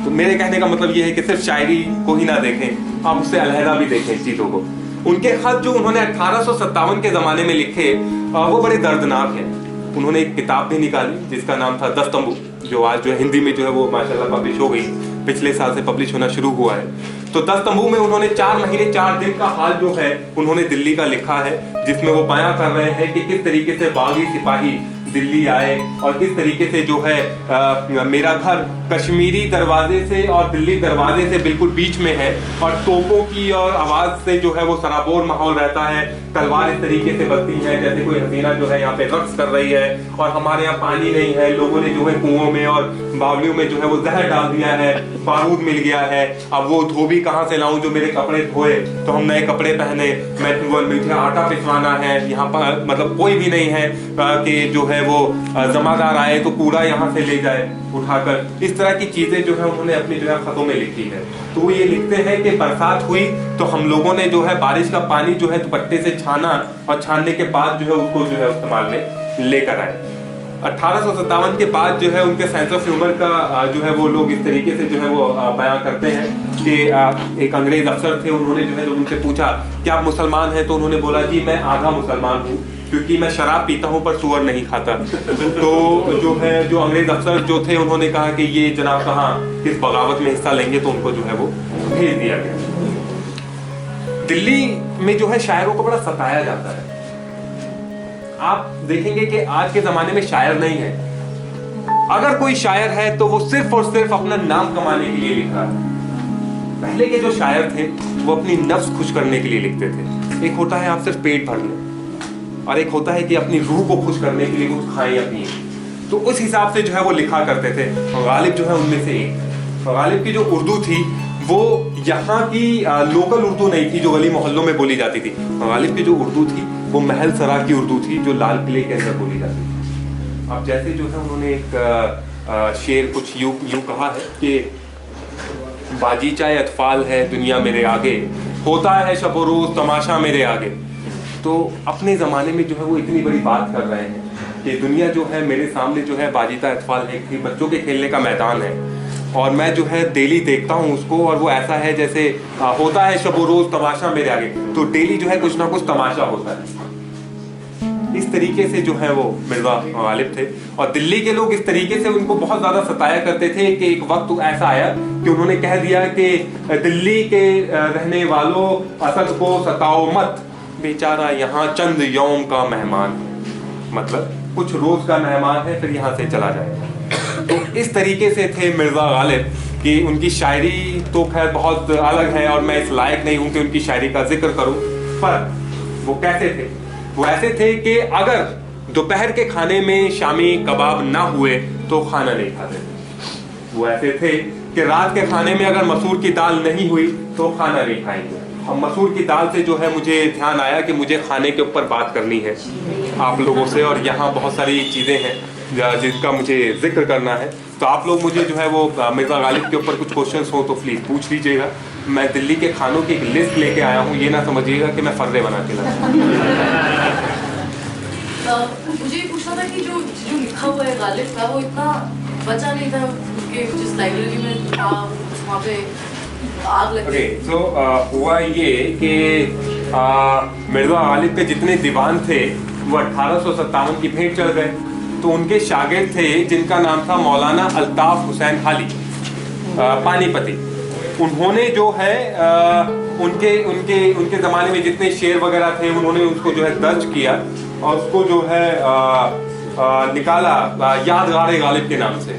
तो मेरे कहने का मतलब ये है कि सिर्फ शायरी को ही ना देखें, आप उससे अलहदा भी देखें इस चीजों को। उनके खत जो उन्होंने 1857 के जमाने में लिखे वो बड़े दर्दनाक हैं। उन्होंने एक किताब भी निकाली जिसका नाम था 10 तंबू, जो आज जो है हिंदी में जो है वो माशाल्लाह पब्लिश हो गई, पिछले साल से पब्लिश होना शुरू हुआ है। तो 10 तंबू में उन्होंने 4 महीने 4 दिन का हाल जो है उन्होंने दिल्ली का लिखा है, जिसमें वो बयां कर रहे हैं कि किस तरीके से बागी सिपाही दिल्ली आए और किस तरीके से जो है मेरा घर कश्मीरी दरवाजे से और दिल्ली दरवाजे से बिल्कुल बीच में है, और तोपों की और आवाज से जो है वो सराबोर माहौल रहता है। तलवार इस तरीके से बजती है जैसे कोई हसीना जो है यहाँ पे रक्स कर रही है, और हमारे यहाँ पानी नहीं है, लोगों ने जो है कुओं में और बावलियों में जो है वो जहर डाल दिया है, बारूद मिल गया है। अब वो धोबी कहाँ से लाऊं जो मेरे कपड़े धोए, तो हम नए कपड़े पहने, मुझे आटा पिसवाना है, यहाँ पर मतलब कोई भी नहीं है कि जो है वो जमादार आए तो कूड़ा यहाँ से ले जाए उठाकर। इस तरह की चीजें जो है उन्होंने अपनी जो है खतों में लिखी है। तो वो ये लिखते हैं कि बरसात हुई तो हम लोगों ने जो है बारिश का पानी जो है दुपट्टे से छाना, और छानने के बाद जो है उसको जो है इस्तेमाल में लेकर आए। 1857 के बाद जो है उनके सेंस ऑफ ह्यूमर का जो है वो लोग इस तरीके से जो है वो बयां करते हैं कि एक अंग्रेज अफसर थे, उन्होंने जो है जब उनसे पूछा कि आप मुसलमान हैं, तो उन्होंने बोला जी मैं आधा मुसलमान हूँ क्योंकि मैं शराब पीता हूँ पर सुअर नहीं खाता। तो जो है जो अंग्रेज अफसर जो थे उन्होंने कहा कि ये जनाब कहाँ किस बगावत में हिस्सा लेंगे, तो उनको जो है वो भेज दिया गया। दिल्ली में जो है शायरों को बड़ा सताया जाता है। आप देखेंगे कि आज के जमाने में शायर नहीं है, अगर कोई शायर है तो वो सिर्फ और सिर्फ अपना नाम कमाने के लिए लिख रहा है। पहले के जो शायर थे वो अपनी नफ्स खुश करने के लिए लिखते थे। एक होता है आप सिर्फ पेट भर लें, और एक होता है कि अपनी रूह को खुश करने के लिए कुछ खाएं या पिए। तो उस हिसाब से जो है वो लिखा करते थे। गालिब जो है उनमें से एक। गालिब की जो उर्दू थी वो यहाँ की लोकल उर्दू नहीं थी जो गली मोहल्लों में बोली जाती थी। गालिब की जो उर्दू थी वो महल सरा की उर्दू थी जो लाल किले के अंदर बोली जाती थी। अब जैसे जो है उन्होंने एक शेर कुछ यूं कहा है कि बाजी चाहे अतफाल है दुनिया मेरे आगे, होता है शब रोज तमाशा मेरे आगे। तो अपने ज़माने में जो है वो इतनी बड़ी बात कर रहे हैं कि दुनिया जो है मेरे सामने जो है बाजीता अतफाल है कि बच्चों के खेलने का मैदान है, और मैं जो है डेली देखता हूँ उसको, और वो ऐसा है जैसे होता है शब रोज तमाशा मेरे आगे। तो डेली जो है कुछ ना कुछ तमाशा होता है। इस तरीके से जो है वो मिर्जा गालिब थे, और दिल्ली के लोग इस तरीके से उनको बहुत ज्यादा सताया करते थे कि एक वक्त ऐसा आया कि उन्होंने कह दिया कि दिल्ली के रहने वालों असद को सताओ मत, बेचारा यहाँ चंद यौम का मेहमान, मतलब कुछ रोज का मेहमान है, फिर यहाँ से चला जाएगा। तो इस तरीके से थे मिर्जा गालिब कि उनकी शायरी तो खैर बहुत अलग है, और मैं इस लायक नहीं हूँ कि उनकी शायरी का जिक्र करूँ। पर वो कैसे थे? वो ऐसे थे कि अगर दोपहर के खाने में शामी कबाब ना हुए तो खाना नहीं खाते थे। वो ऐसे थे कि रात के खाने में अगर मसूर की दाल नहीं हुई तो खाना नहीं खाएंगे। अब मसूर की दाल से जो है मुझे ध्यान आया कि मुझे खाने के ऊपर बात करनी है आप लोगों से, और यहाँ बहुत सारी चीज़ें हैं जिसका मुझे जिक्र करना है। तो आप लोग मुझे जो है वो मिर्जा गालिब के ऊपर कुछ क्वेश्चंस हो तो प्लीज़ पूछ लीजिएगा। मैं दिल्ली के खानों की एक लिस्ट लेके आया हूँ, ये ना समझिएगा कि मैं फर्रे बना के लाया। मुझे ये पूछना था कि जो लिखा हुआ है गालिब का वो इतना बचा नहीं था कि जिस लाइब्रेरी में था वहाँ पे आग लगी। ओके, तो हुआ ये कि मिर्जा गालिब के जितने दीवान थे वो 1857 की भेंट चढ़ गए। तो उनके शागिर्द थे जिनका नाम था मौलाना अल्ताफ हुसैन हाली पानीपती। उन्होंने जो है उनके उनके उनके ज़माने में जितने शेर वगैरह थे उन्होंने उसको जो है दर्ज किया और उसको जो है निकाला यादगार गालिब के नाम से।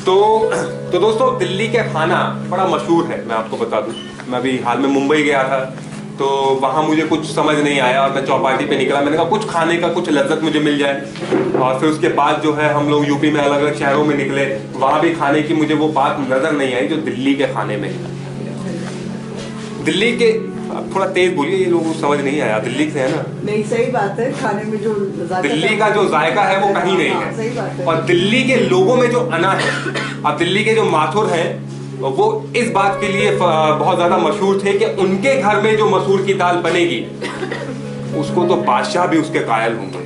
तो दोस्तों दिल्ली का खाना बड़ा मशहूर है, मैं आपको बता दूं। मैं अभी हाल में मुंबई गया था तो वहाँ मुझे कुछ समझ नहीं आया और मैं चौपाटी पे निकला। मैंने कहा कुछ खाने का कुछ लज्जत मुझे मिल जाए। और फिर उसके बाद जो है हम लोग यूपी में अलग अलग शहरों में निकले, वहाँ भी खाने की मुझे वो बात नज़र नहीं आई जो दिल्ली के खाने में है। दिल्ली के थोड़ा तेज बोलिए, ये लोगों को समझ नहीं आया। दिल्ली से है ना? नहीं, सही बात है। खाने में जो दिल्ली का जो जायका है वो कहीं नहीं है। सही बात है। और दिल्ली के लोगों में जो अना है, अब दिल्ली के जो माथुर हैं वो इस बात के लिए बहुत ज्यादा मशहूर थे कि उनके घर में जो मसूर की दाल बनेगी उसको तो बादशाह भी उसके कायल होंगे।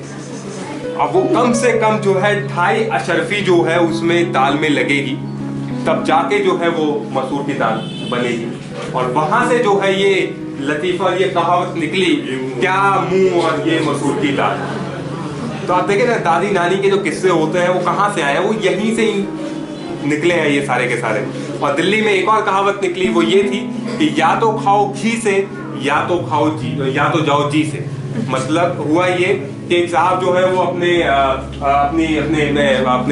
अब वो कम से कम जो है 2.5 अशरफी जो है उसमें दाल में लगेगी, तब जाके जो है वो मसूर की दाल बनेगी। और वहां से जो है ये लतीफा, ये कहावत निकली, क्या मुंह और ये मसूर की दाल। तो आप देखें ना, दादी नानी के जो किस्से होते हैं वो कहाँ से आए हैं, वो यहीं से ही निकले हैं ये सारे के सारे। और दिल्ली में एक और कहावत निकली, वो ये थी कि या तो खाओ घी से या तो खाओ जी, या तो जाओ जी से। मतलब हुआ ये कि एक साहब जो है वो अपने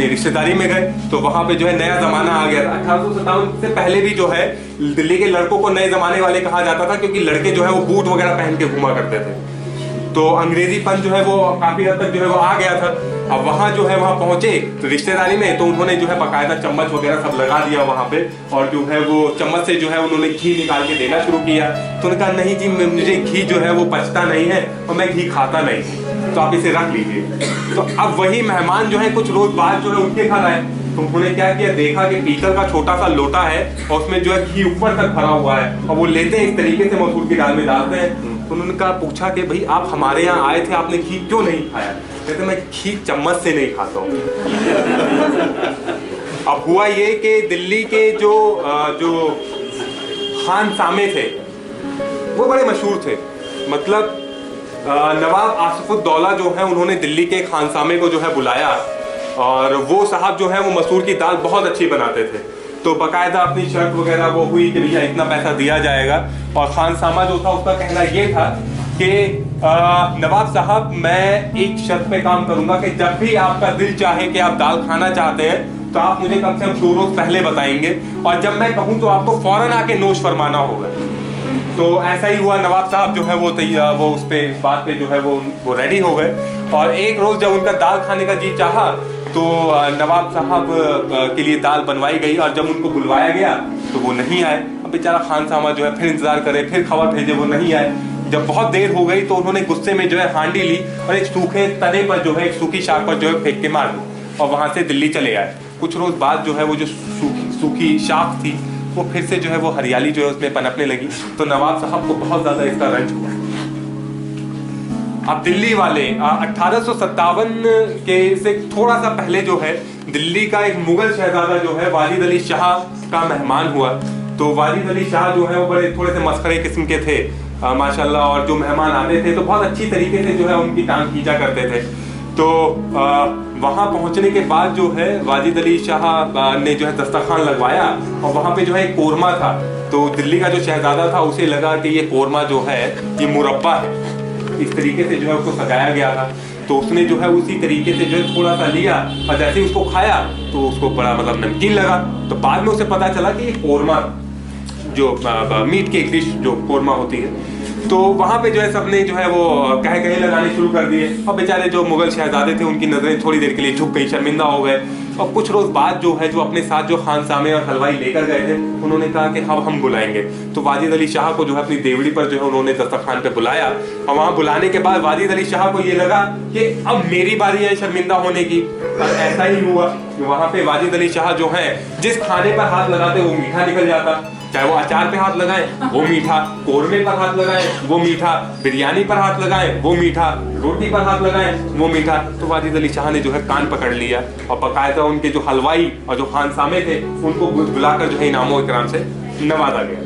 रिश्तेदारी में गए, तो वहां पे जो है नया जमाना आ गया था। 1857 से पहले भी जो है दिल्ली के लड़कों को नए जमाने वाले कहा जाता था, क्योंकि लड़के जो है वो बूट वगैरह पहन के घूमा करते थे। तो अंग्रेजीपन जो है वो काफी हद तक जो है वो आ गया था। अब वहाँ जो है वहाँ पहुंचे तो रिश्तेदारी में, तो उन्होंने जो है बाकायदा चम्मच वगैरह सब लगा दिया वहाँ पे, और जो है वो चम्मच से जो है उन्होंने घी निकाल के देना शुरू किया। तो उन्होंने कहा नहीं जी, मुझे घी जो है वो पचता नहीं है और मैं घी खाता नहीं, तो आप इसे रख लीजिए। तो अब वही मेहमान जो है कुछ रोज बाद जो है उनके घर आए, तो उन्होंने क्या किया, देखा कि पीतल का छोटा सा लोटा है और उसमें जो है घी ऊपर तक भरा हुआ है, और वो लेते हैं इस तरीके से मसूर की दाल में डालते हैं। तो उन्होंने कहा, पूछा कि भाई आप हमारे यहाँ आए थे, आपने घी क्यों नहीं खाया? कहते मैं घी चम्मच से नहीं खाता हूँ। अब हुआ ये कि दिल्ली के जो खानसामे थे वो बड़े मशहूर थे। मतलब नवाब आसिफुद्दौला जो है उन्होंने दिल्ली के खानसामे को जो है बुलाया, और वो साहब जो है वो मसूर की दाल बहुत अच्छी बनाते थे। तो बाकायदा अपनी शर्त वगैरह वो हुई कि भैया इतना पैसा दिया जाएगा। और खानसामा जो था उसका कहना ये था कि नवाब साहब, मैं एक शर्त पे काम करूंगा कि जब भी आपका दिल चाहे कि आप दाल खाना चाहते हैं तो आप मुझे कम से कम 2 रोज पहले बताएंगे, और जब मैं कहूँ तो आपको फौरन आके नोश फरमाना होगा। तो ऐसा ही हुआ। नवाब साहब जो है वो उस बात पे जो है वो रेडी हो गए। और एक रोज जब उनका दाल खाने का जी चाहा तो नवाब साहब के लिए दाल बनवाई गई, और जब उनको बुलवाया गया तो वो नहीं आए। अब बेचारा खानसामा जो है फिर इंतजार करे, फिर खबर भेजे, वो नहीं आए। जब बहुत देर हो गई तो उन्होंने गुस्से में जो है हांडी ली और एक सूखे तने पर जो है, एक सूखी शाख पर जो है फेंक के मार दी, और वहां से दिल्ली चले आए। कुछ रोज बाद जो है वो जो सूखी शाख थी वो फिर से जो है वो हरियाली जो है उसमें पनपने लगी। तो नवाब साहब को बहुत ज्यादा इसका रंज हुआ। अब दिल्ली वाले 1857 के से थोड़ा सा पहले जो है दिल्ली का एक मुगल शहजादा जो है वाजिद अली शाह का मेहमान हुआ। तो वाजिद अली शाह जो है वो बड़े थोड़े से मस्खरे किस्म के थे माशाल्लाह, और जो मेहमान आते थे तो बहुत अच्छी तरीके से जो है उनकी टांग खींचा करते थे। तो वहाँ पहुँचने के बाद जो है वाजिद अली शाह ने जो है दस्तरखान लगवाया, और वहाँ पे जो है एक कोरमा था। तो दिल्ली का जो शहजादा था उसे लगा कि ये कोरमा जो है ये मुरब्बा है, इस तरीके से जो है उसको सजाया गया था। तो उसने जो है उसी तरीके से जो है थोड़ा सा लिया, और जैसे ही उसको खाया तो उसको बड़ा मतलब नमकीन लगा। तो बाद में उसे पता चला कि ये कोरमा, जो मीट की एक डिश जो कोरमा होती है। तो वहाँ पे जो है सबने जो है वो कहे लगाने शुरू कर दिए, और बेचारे जो मुगल शहजादे थे उनकी नजरें थोड़ी देर के लिए झुक गई, शर्मिंदा हो गए। और कुछ रोज बाद जो है जो अपने साथ जो खानसामे और हलवाई लेकर गए थे उन्होंने कहा कि अब हम बुलाएंगे। तो वाजिद अली शाह को जो है अपनी देवड़ी पर जो है उन्होंने दस्तरखान पे बुलाया, और वहाँ बुलाने के बाद वाजिद अली शाह को ये लगा कि अब मेरी बारी है शर्मिंदा होने की। और ऐसा ही हुआ कि वहाँ पे वाजिद अली शाह जो है जिस खाने पर हाथ लगाते वो मीठा निकल जाता, चाहे वो अचार पे हाथ लगाएं वो मीठा, कोरमे पर हाथ लगाएं वो मीठा, बिरयानी पर हाथ लगाएं वो मीठा, रोटी पर हाथ लगाएं वो मीठा। तो वाजिद अली शाह ने जो है कान पकड़ लिया, और बाकायदा उनके जो हलवाई और जो खानसामे थे उनको बुलाकर जो है इनामो इकराम से नवाजा गया।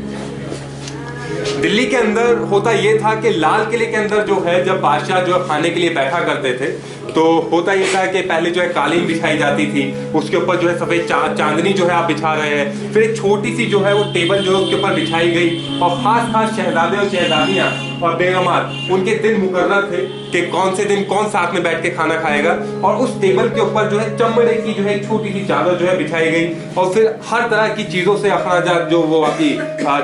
दिल्ली के अंदर होता ये था कि लाल किले के अंदर जो है जब बादशाह जो खाने के लिए बैठा करते थे तो होता ये था कि पहले जो है कालीन बिछाई जाती थी, उसके ऊपर जो है सफ़ेद चांदनी जो है आप बिछा रहे हैं, फिर एक छोटी सी जो है वो टेबल जो है उसके ऊपर बिछाई गई और खास शहजादे और शहजादियाँ और बेगमात उनके दिन मुकर्रर थे कि कौन से दिन कौन साथ में बैठ के खाना खाएगा, और उस टेबल के ऊपर जो है चमड़े की जो है एक छोटी सी चादर जो है बिछाई गई और फिर हर तरह की चीज़ों से अखराजात जो वो आपकी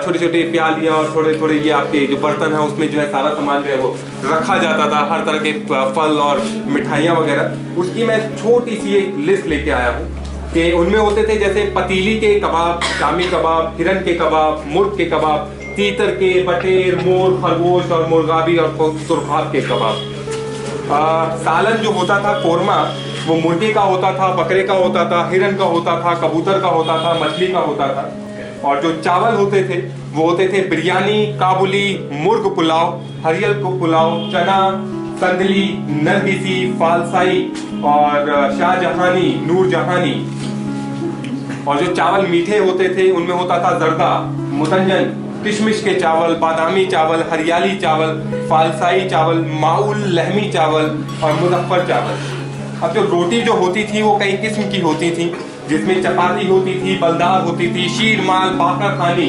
छोटी छोटी प्यालियाँ और थोड़े थोड़े ये आपके जो बर्तन है उसमें जो है सारा सामान जो है वो रखा जाता था, हर तरह के फल और मिठाइयाँ वगैरह। उसकी मैं छोटी सी एक लिस्ट लेके आया हूँ कि उनमें होते थे जैसे पतीली के कबाब, शामी कबाब, हिरन के कबाब, मुर्ग के कबाब, तीतर के, बटेर, मोर, खरगोश और मुर्गाबी और सुरखाब के कबाब। सालन जो होता था कोरमा, वो मुर्गे का होता था, बकरे का होता था, हिरन का होता था, कबूतर का होता था, मछली का होता था। और जो चावल होते थे वो होते थे बिरयानी, काबुली, मुर्ग पुलाव, हरियल को पुलाव, चना, संदली, नरगिसी, फालसाई और शाहजहानी, नूरजहानी। और जो चावल मीठे होते थे उनमें होता था जर्दा, मुतंजन, किशमिश के चावल, बादामी चावल, हरियाली चावल, फालसाई चावल, माउल, लहमी चावल और मुजफ्फर चावल। अब जो रोटी जो होती थी वो कई किस्म की होती थी, जिसमें चपाती होती थी, बलदार होती थी, शीर माल, बाकर खानी,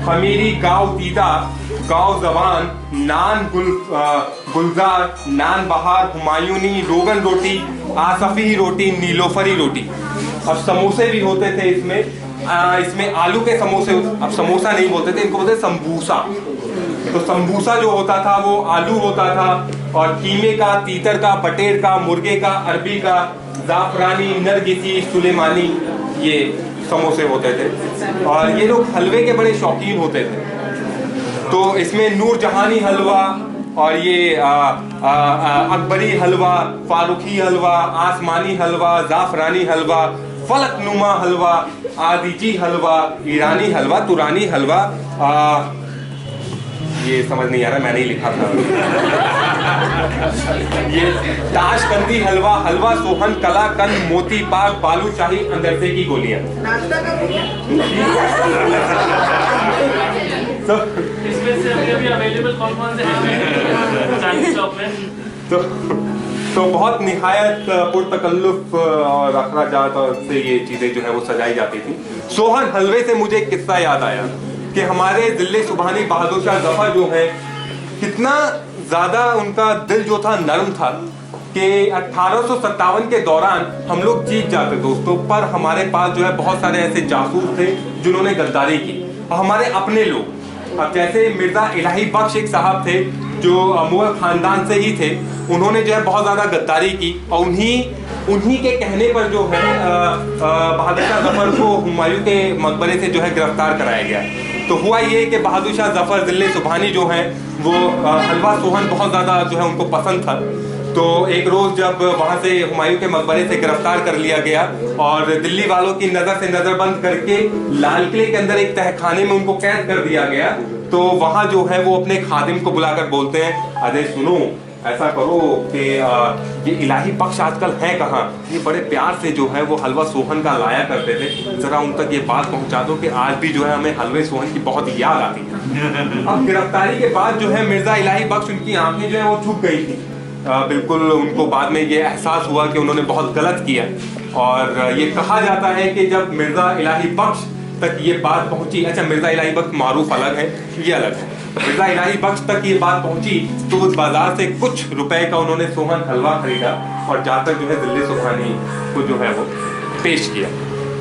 खमीरी, गाँव दीदा, गाँव जवान, नान गुलजार, नान बहार, हुमायूनी, रोगन रोटी, आसफी रोटी, नीलोफरी रोटी। अब समोसे भी होते थे इसमें आलू के समोसे, अब समोसा नहीं बोलते थे, इनको बोलते संबूसा। तो संबूसा जो होता था वो आलू होता था और कीमे का, तीतर का, बटेर का, मुर्गे का, अरबी का, जाफरानी, नरगिसी, सुलेमानी, ये समोसे होते थे। और ये लोग हलवे के बड़े शौकीन होते थे, तो इसमें नूरजहानी हलवा और ये अकबरी हलवा, फारूकी हलवा, आसमानी हलवा, जाफरानी हलवा, फलकनुमा हलवा, आदिजी हलवा, ईरानी हलवा, तुरानी हलवा, ये समझ नहीं आ रहा, मैंने ही लिखा था। ये ताशकंदी हलवा, हलवा सोहन, कलाकंद, मोती पाक, बालूशाही, अंदरसे की गोलियां। नाश्ता का इसमें से अभी अवेलेबल कौन-कौन से हैं चाइनीज शॉप में? तो बहुत निहायत पुरतकल्लुफ और अखराजात से ये चीज़ें जो है वो सजाई जाती थी। सोहन हलवे से मुझे एक किस्सा याद आया कि हमारे दिल्ली सुबहानी बहादुर शाह जफर जो है, कितना ज़्यादा उनका दिल जो था नरम था कि 1857 के दौरान हम लोग जीत जाते दोस्तों, पर हमारे पास जो है बहुत सारे ऐसे जासूस थे जिन्होंने गद्दारी की, हमारे अपने लोग। अब जैसे मिर्जा इलाही बख्श एक साहब थे जो मुगल खानदान से ही थे, उन्होंने जो है बहुत ज़्यादा गद्दारी की और उन्हीं के कहने पर जो है बहादुर शाह जफर को हुमायूं के मकबरे से जो है गिरफ्तार कराया गया। तो हुआ ये कि बहादुर शाह जफर दिल्ली सुबहानी जो है वो हलवा सोहन बहुत ज़्यादा जो है उनको पसंद था। तो एक रोज़ जब वहाँ से हुमायूं के मकबरे से गिरफ्तार कर लिया गया और दिल्ली वालों की नज़र से नज़रबंद करके लाल किले के अंदर एक तहखाने में उनको कैद कर दिया गया, तो वहाँ जो है वो अपने खादिम को बुलाकर बोलते हैं, अरे सुनो, ऐसा करो कि ये इलाही बख्श आजकल है कहाँ, ये बड़े प्यार से जो है वो हलवा सोहन का लाया करते थे, ज़रा उन तक ये बात पहुँचा दो कि आज भी जो है हमें हलवे सोहन की बहुत याद आती है। अब गिरफ्तारी के बाद जो है मिर्ज़ा इलाही बख्श, उनकी आंखें जो है वो झुक गई थी। बिल्कुल उनको बाद में ये एहसास हुआ कि उन्होंने बहुत गलत किया और ये कहा जाता है कि जब मिर्ज़ा इलाही बख्श तक ये बात पहुंची, अच्छा मिर्ज़ा इलाही बख्श मारूफ अलग है, ये अलग है, मिर्ज़ा इलाही बख्श तक ये बात पहुंची तो उस बाजार से कुछ रुपए का उन्होंने सोहन हलवा खरीदा और जाकर जो है दिल्ली सुबहानी को जो है वो पेश किया।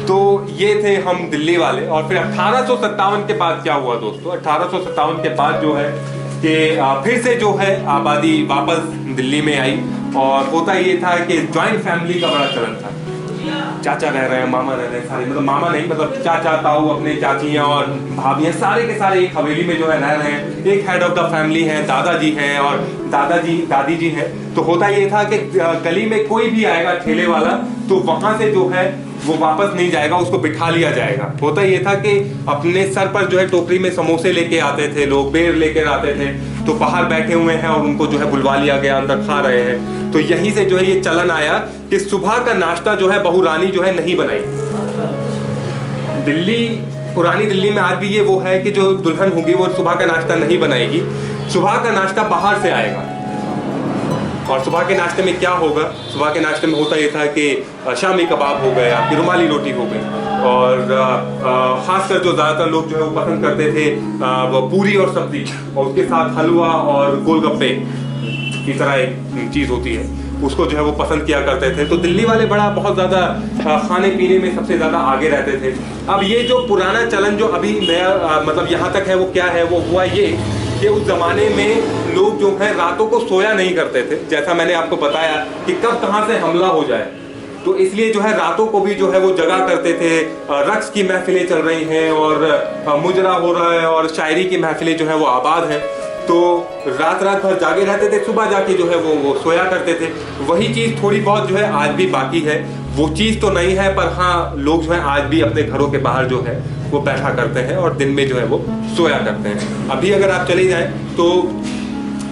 तो ये थे हम दिल्ली वाले। और फिर 1857 के बाद क्या हुआ दोस्तों, 1857 के बाद जो है कि फिर से जो है आबादी वापस दिल्ली में आई और होता ये था कि जॉइंट फैमिली का बड़ा चलन था। चाचा रह रहे हैं, मामा रह रहे हैं, सारे मतलब मामा नहीं मतलब चाचा, ताऊ, अपने चाचियाँ और भाभियाँ सारे के सारे एक हवेली में जो है रह रहे हैं। एक हेड ऑफ द फैमिली है, दादाजी हैं और दादी जी हैं। तो होता ये था कि गली में कोई भी आएगा ठेले वाला तो वहाँ से जो है वो वापस नहीं जाएगा, उसको बिठा लिया जाएगा। होता ये था कि अपने सर पर जो है टोकरी में समोसे लेके आते थे लोग, बेर लेकर आते थे, तो बाहर बैठे हुए हैं और उनको जो है बुलवा लिया गया, अंदर खा रहे हैं। तो यहीं से जो है ये चलन आया कि सुबह का नाश्ता जो है बहू रानी जो है नहीं बनाई। पुरानी दिल्ली में आज भी ये वो है कि जो दुल्हन होगी वो सुबह का नाश्ता नहीं बनाएगी, सुबह का नाश्ता बाहर से आएगा। और सुबह के नाश्ते में क्या होगा, सुबह के नाश्ते में होता ये था कि शामी कबाब हो गए, आपकी रुमाली रोटी हो गई, और ख़ासकर जो ज़्यादातर लोग जो है वो पसंद करते थे वो पूरी और सब्ज़ी, और उसके साथ हलवा और गोलगप्पे की तरह एक चीज़ होती है, उसको जो है वो पसंद किया करते थे। तो दिल्ली वाले बड़ा बहुत ज़्यादा खाने पीने में सबसे ज़्यादा आगे रहते थे। अब ये जो पुराना चलन जो अभी नया मतलब यहाँ तक है वो क्या है, वो हुआ ये कि उस ज़माने में लोग जो है रातों को सोया नहीं करते थे, जैसा मैंने आपको बताया कि कब कहाँ से हमला हो जाए, तो इसलिए जो है रातों को भी जो है वो जगा करते थे। रक्स की महफिलें चल रही हैं और मुजरा हो रहा है और शायरी की महफिलें जो है वो आबाद हैं, तो रात रात भर जागे रहते थे, सुबह जाके जो है वो सोया करते थे। वही चीज़ थोड़ी बहुत जो है आज भी बाकी है, वो चीज़ तो नहीं है, पर हाँ लोग जो है आज भी अपने घरों के बाहर जो है वो बैठा करते हैं और दिन में जो है वो सोया करते हैं। अभी अगर आप चले जाएं तो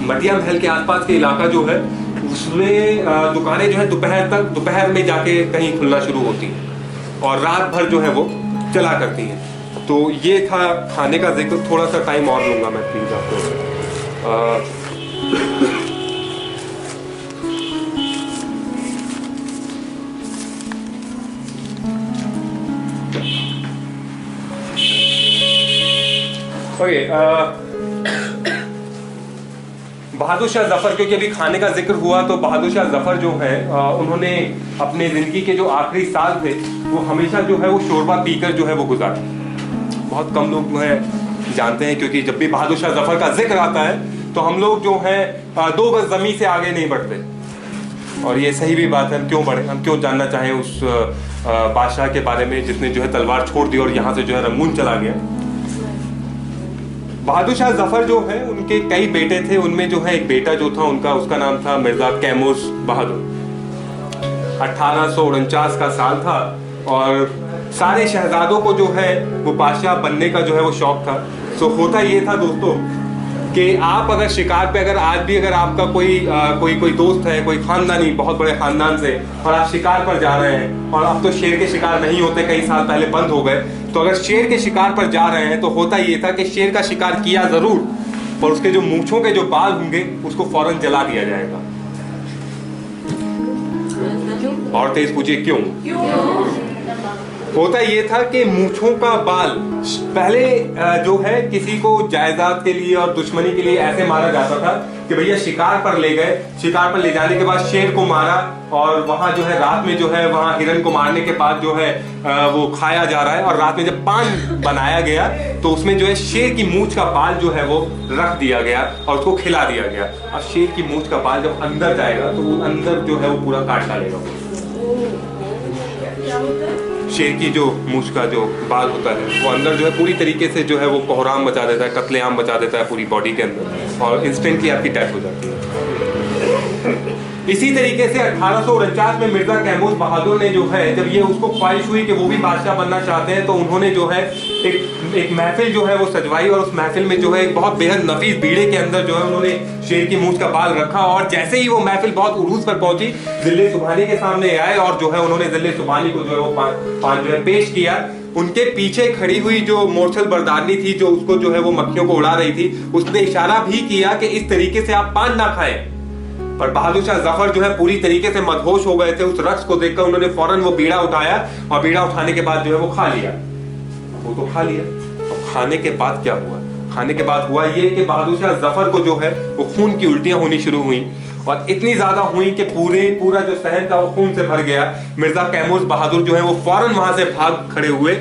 मटिया महल के आसपास के इलाका जो है उसमें दुकानें जो है दोपहर में जाके कहीं खुलना शुरू होती हैं और रात भर जो है वो चला करती हैं। तो ये था खाने का जिक्र। थोड़ा सा टाइम और लूँगा मैं प्लीज़ आपको। बहादुर शाह जफर, क्योंकि अभी खाने का जिक्र हुआ, तो बहादुर शाह जफर जो है उन्होंने अपने जिंदगी के जो आखिरी साल थे वो हमेशा जो है वो शोरबा पीकर जो है वो गुजारे। बहुत कम लोग जो है जानते हैं, क्योंकि जब भी बहादुर शाह जफर का जिक्र आता है तो हम लोग जो है 2 गज ज़मीन से आगे नहीं बढ़ते, और ये सही भी बात है। हम क्यों बढ़े, हम क्यों जानना चाहें उस बादशाह के बारे में जिसने जो है तलवार छोड़ दी और यहाँ से जो है रंगून चला गया। बहादुर शाह जफर जो है उनके कई बेटे थे, उनमें जो है एक बेटा जो था उनका, उसका नाम था मिर्जा कैमूस बहादुर। 1849 का साल था और सारे शहजादों को जो है वो बादशाह बनने का जो है वो शौक था। सो होता ये था दोस्तों कि आप अगर शिकार पे अगर आज भी अगर आपका कोई दोस्त है, कोई खानदानी बहुत बड़े खानदान से, और आप शिकार पर जा रहे हैं, और अब तो शेर के शिकार नहीं होते, कई साल पहले बंद हो गए, तो अगर शेर के शिकार पर जा रहे हैं तो होता ये था कि शेर का शिकार किया जरूर, पर उसके जो मूंछों के जो बाल होंगे उसको फौरन जला दिया जाएगा। और तेज पूछिए क्यों? होता ये था कि मूंछों का बाल पहले जो है किसी को जायदाद के लिए और दुश्मनी के लिए ऐसे मारा जाता था कि भैया शिकार पर ले गए, शिकार पर ले जाने के बाद शेर को मारा, और वहां जो है रात में जो है वहां हिरन को मारने के बाद जो है वो खाया जा रहा है, और रात में जब पान बनाया गया तो उसमें जो है शेर की मूंछ का बाल जो है वो रख दिया गया और उसको खिला दिया गया। और शेर की मूंछ का बाल जब अंदर जाएगा तो वो अंदर जो है वो पूरा काट डालेगा। शेर की जो मूंछ का जो बाल होता है वो अंदर जो है पूरी तरीके से जो है वो कोहराम मचा देता है, कत्लेआम मचा देता है पूरी बॉडी के अंदर, और इंस्टेंटली आपकी डेथ हो जाती है। इसी तरीके से 1849 में मिर्जा कैमूस बहादुर ने जो है, जब ये उसको ख्वाहिश हुई कि वो भी बादशाह बनना चाहते हैं, तो उन्होंने जो है एक महफिल जो है वो सजवाई, और उस महफिल में जो है एक बहुत बेहद नफीस बीड़े के अंदर जो है उन्होंने शेर की मूंछ का बाल रखा, और जैसे ही वो महफिल बहुत उरूज पर पहुंची, जिले सुबहानी के सामने आए और जो है उन्होंने जिले सुबहानी को जो है वो पान जो है पेश किया। उनके पीछे खड़ी हुई जो मोरछल बरदारनी थी, जो उसको जो है वो मक्खियों को उड़ा रही थी, उसने इशारा भी किया कि इस तरीके से आप पान ना खाएं, पर बहादुर शाह जफर जो है पूरी तरीके से मदहोश हो गए थे उस रक्स को देखकर। उन्होंने फौरन वो बीड़ा उठाया, और बीड़ा उठाने के बाद जो है वो खा लिया। वो तो खा लिया, और खाने के बाद क्या हुआ? खाने के बाद हुआ ये कि बहादुर शाह जफर को जो है वो खून की उल्टियां होनी शुरू हुई, और इतनी ज्यादा हुई कि पूरा जो शहर था वो खून से भर गया। मिर्जा कैमूस बहादुर जो है वो फौरन वहां से भाग खड़े हुए,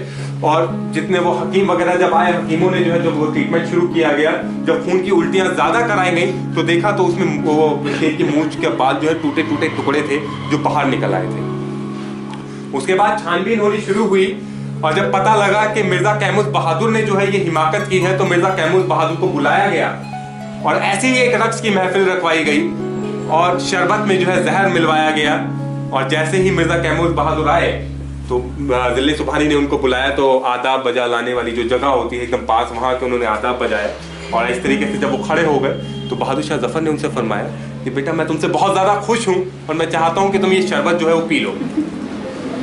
और जितने वो हकीम वगैरह जब आए, हकीमों ने जो है जब वो ट्रीटमेंट शुरू किया गया, जब खून की उल्टियां ज्यादा कराई गई तो देखा तो उसमें वो शेर की मूंछ के बाद जो है टूटे टूटे टुकड़े थे जो बाहर निकल आए थे। उसके बाद छानबीन होनी शुरू हुई, और जब पता लगा कि मिर्जा कैमूस बहादुर ने जो है ये हिमाकत की है, तो मिर्जा कैमूस बहादुर को बुलाया गया, और ऐसे ही एक रक्स की महफिल रखवाई गई, और शरबत में जो है जहर मिलवाया गया। और जैसे ही मिर्जा कैमूस बहादुर आए तो जिले सुबहानी ने उनको बुलाया, तो आदाब बजा लाने वाली जो जगह होती है एकदम पास, वहां के उन्होंने आदाब बजाया, और इस तरीके से जब वो खड़े हो गए तो बहादुर शाह जफर ने उनसे फरमाया कि बेटा मैं तुमसे बहुत ज्यादा खुश हूँ, और मैं चाहता हूँ कि तुम ये शरबत जो है वो पी लो।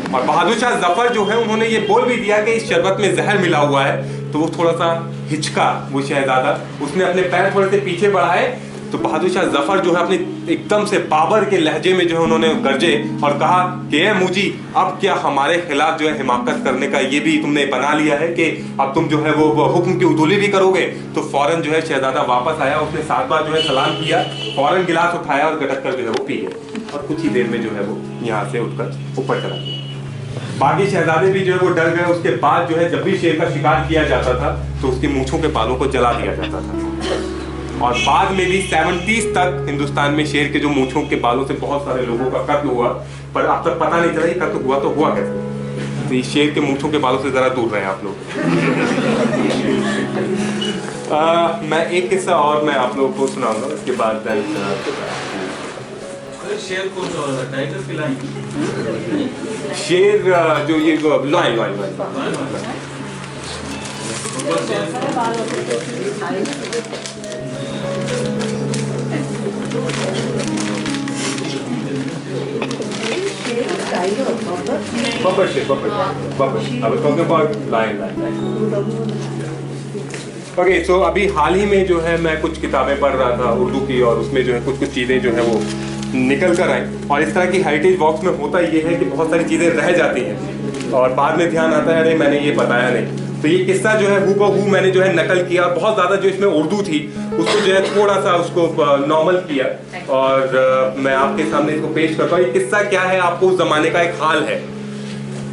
और बहादुर शाह जफर जो है उन्होंने ये बोल भी दिया कि इस शरबत में जहर मिला हुआ है, तो वो थोड़ा सा हिचका वो शहजादा, उसने अपने पैर थोड़े से पीछे बढ़ाए, तो बहादुर शाह जफर जो है अपने एकदम से बाबर के लहजे में जो है उन्होंने गरजे और कहा कि ए मुजी, अब क्या हमारे खिलाफ जो है हिमाकत करने का ये भी तुमने बना लिया है कि अब तुम जो है वो हुक्म की उदूली भी करोगे। तो फौरन जो है शहजादा वापस आया, उसने 7 बार जो है सलाम किया, फौरन गिलास उठाया और गटक कर जो है वो पिए और कुछ ही देर में जो है वो यहाँ से उठकर ऊपर चला गया। बाकी शहजादे भी जो है वो डर गए। उसके बाद जो है जब भी शेर का शिकार किया जाता था तो उसकी मूंछों के बालों को जला दिया जाता था। और बाद में भी 70s तक हिंदुस्तान में शेर के जो मूंछों के बालों से बहुत सारे लोगों का कत्ल हुआ, पर अब तक पता नहीं चला ये कत्ल हुआ तो हुआ कैसे। तो ये शेर के मूंछों के बालों से जरा दूर रहे आप लोग। मैं एक किस्सा और मैं आप लोगों को सुनाऊंगा, उसके बाद शेर कौन सा वाला, टाइगर की लाइन? शेर जो ये लाइन ओके। सो अभी हाल ही में जो है मैं कुछ किताबें पढ़ रहा था उर्दू की, और उसमें जो है कुछ चीज़ें जो है वो निकल कर आई। और इस तरह की हेरिटेज वॉक्स में होता ये है कि बहुत सारी चीज़ें रह जाती हैं और बाद में ध्यान आता है अरे मैंने ये बताया नहीं। तो ये किस्सा जो है हूबहू मैंने जो है नकल किया, बहुत ज़्यादा जो इसमें उर्दू थी उसको जो है थोड़ा सा उसको नॉर्मल किया और मैं आपके सामने इसको पेश करता हूँ। ये किस्सा क्या है, आपको उस ज़माने का एक हाल है।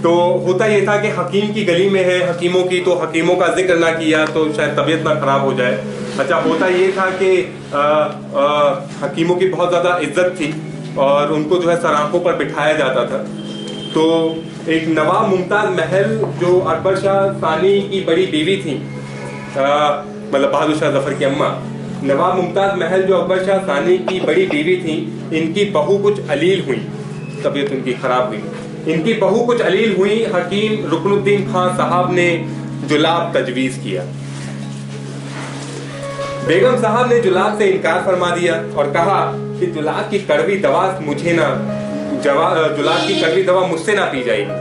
तो होता ये था कि हकीम की गली में है हकीमों की, तो हकीमों का जिक्र ना किया तो शायद तबीयत ना खराब हो जाए। अच्छा, होता ये था कि हकीमों की बहुत ज़्यादा इज्जत थी और उनको जो है सराखों पर बिठाया जाता था। तो एक नवाब मुमताज़ महल जो अकबर शाह सानी की बड़ी बीवी थी, मतलब बहादुर शाह जफर की अम्मा, नवाब मुमताज़ महल जो अकबर शाह सानी की बड़ी बीवी थी, इनकी बहू कुछ अलील हुई, तबीयत उनकी खराब हुई। इनकी बहू कुछ अलील हुई, हकीम रुकनुद्दीन खान साहब ने जुलाब तजवीज़ किया। बेगम साहब ने जुलाब से इनकार फरमा दिया और कहा कि जुलाब की कड़वी दवा मुझे ना जुलाब की कड़वी दवा मुझसे ना पी जाएगी।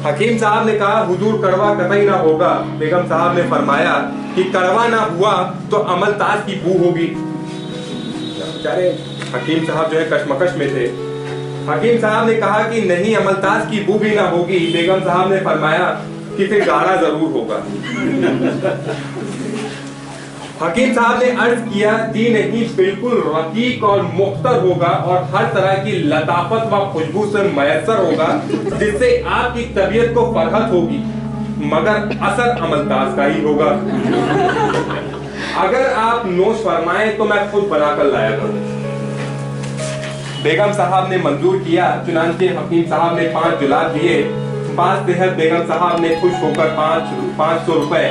हकीम साहब ने कहा हुजूर कड़वा कतई ना होगा। बेगम साहब ने फरमाया कि कड़वा ना हुआ तो अमलताज की बू होगी। बेचारे हकीम साहब जो है कशमकश में थे। हकीम साहब ने कहा कि नहीं, अमलताज की बू भी ना होगी। बेगम साहब ने फरमाया कि फिर गाढ़ा जरूर होगा। हकीम साहब ने अर्ज किया जी नहीं, बिल्कुल रकीक और मुख्तर होगा और हर तरह की लताफत व खुशबू से मयसर होगा जिससे आपकी तबीयत को फरहत होगी, मगर असर अमलताज का ही होगा। अगर आप नोश फरमाएं तो मैं खुद बनाकर लाया करूं। बेगम साहब ने मंजूर किया, चुनांचे हकीम साहब ने 5 जुलाब दिए। बात सेहत बेगम साहब ने खुश होकर 500 रुपए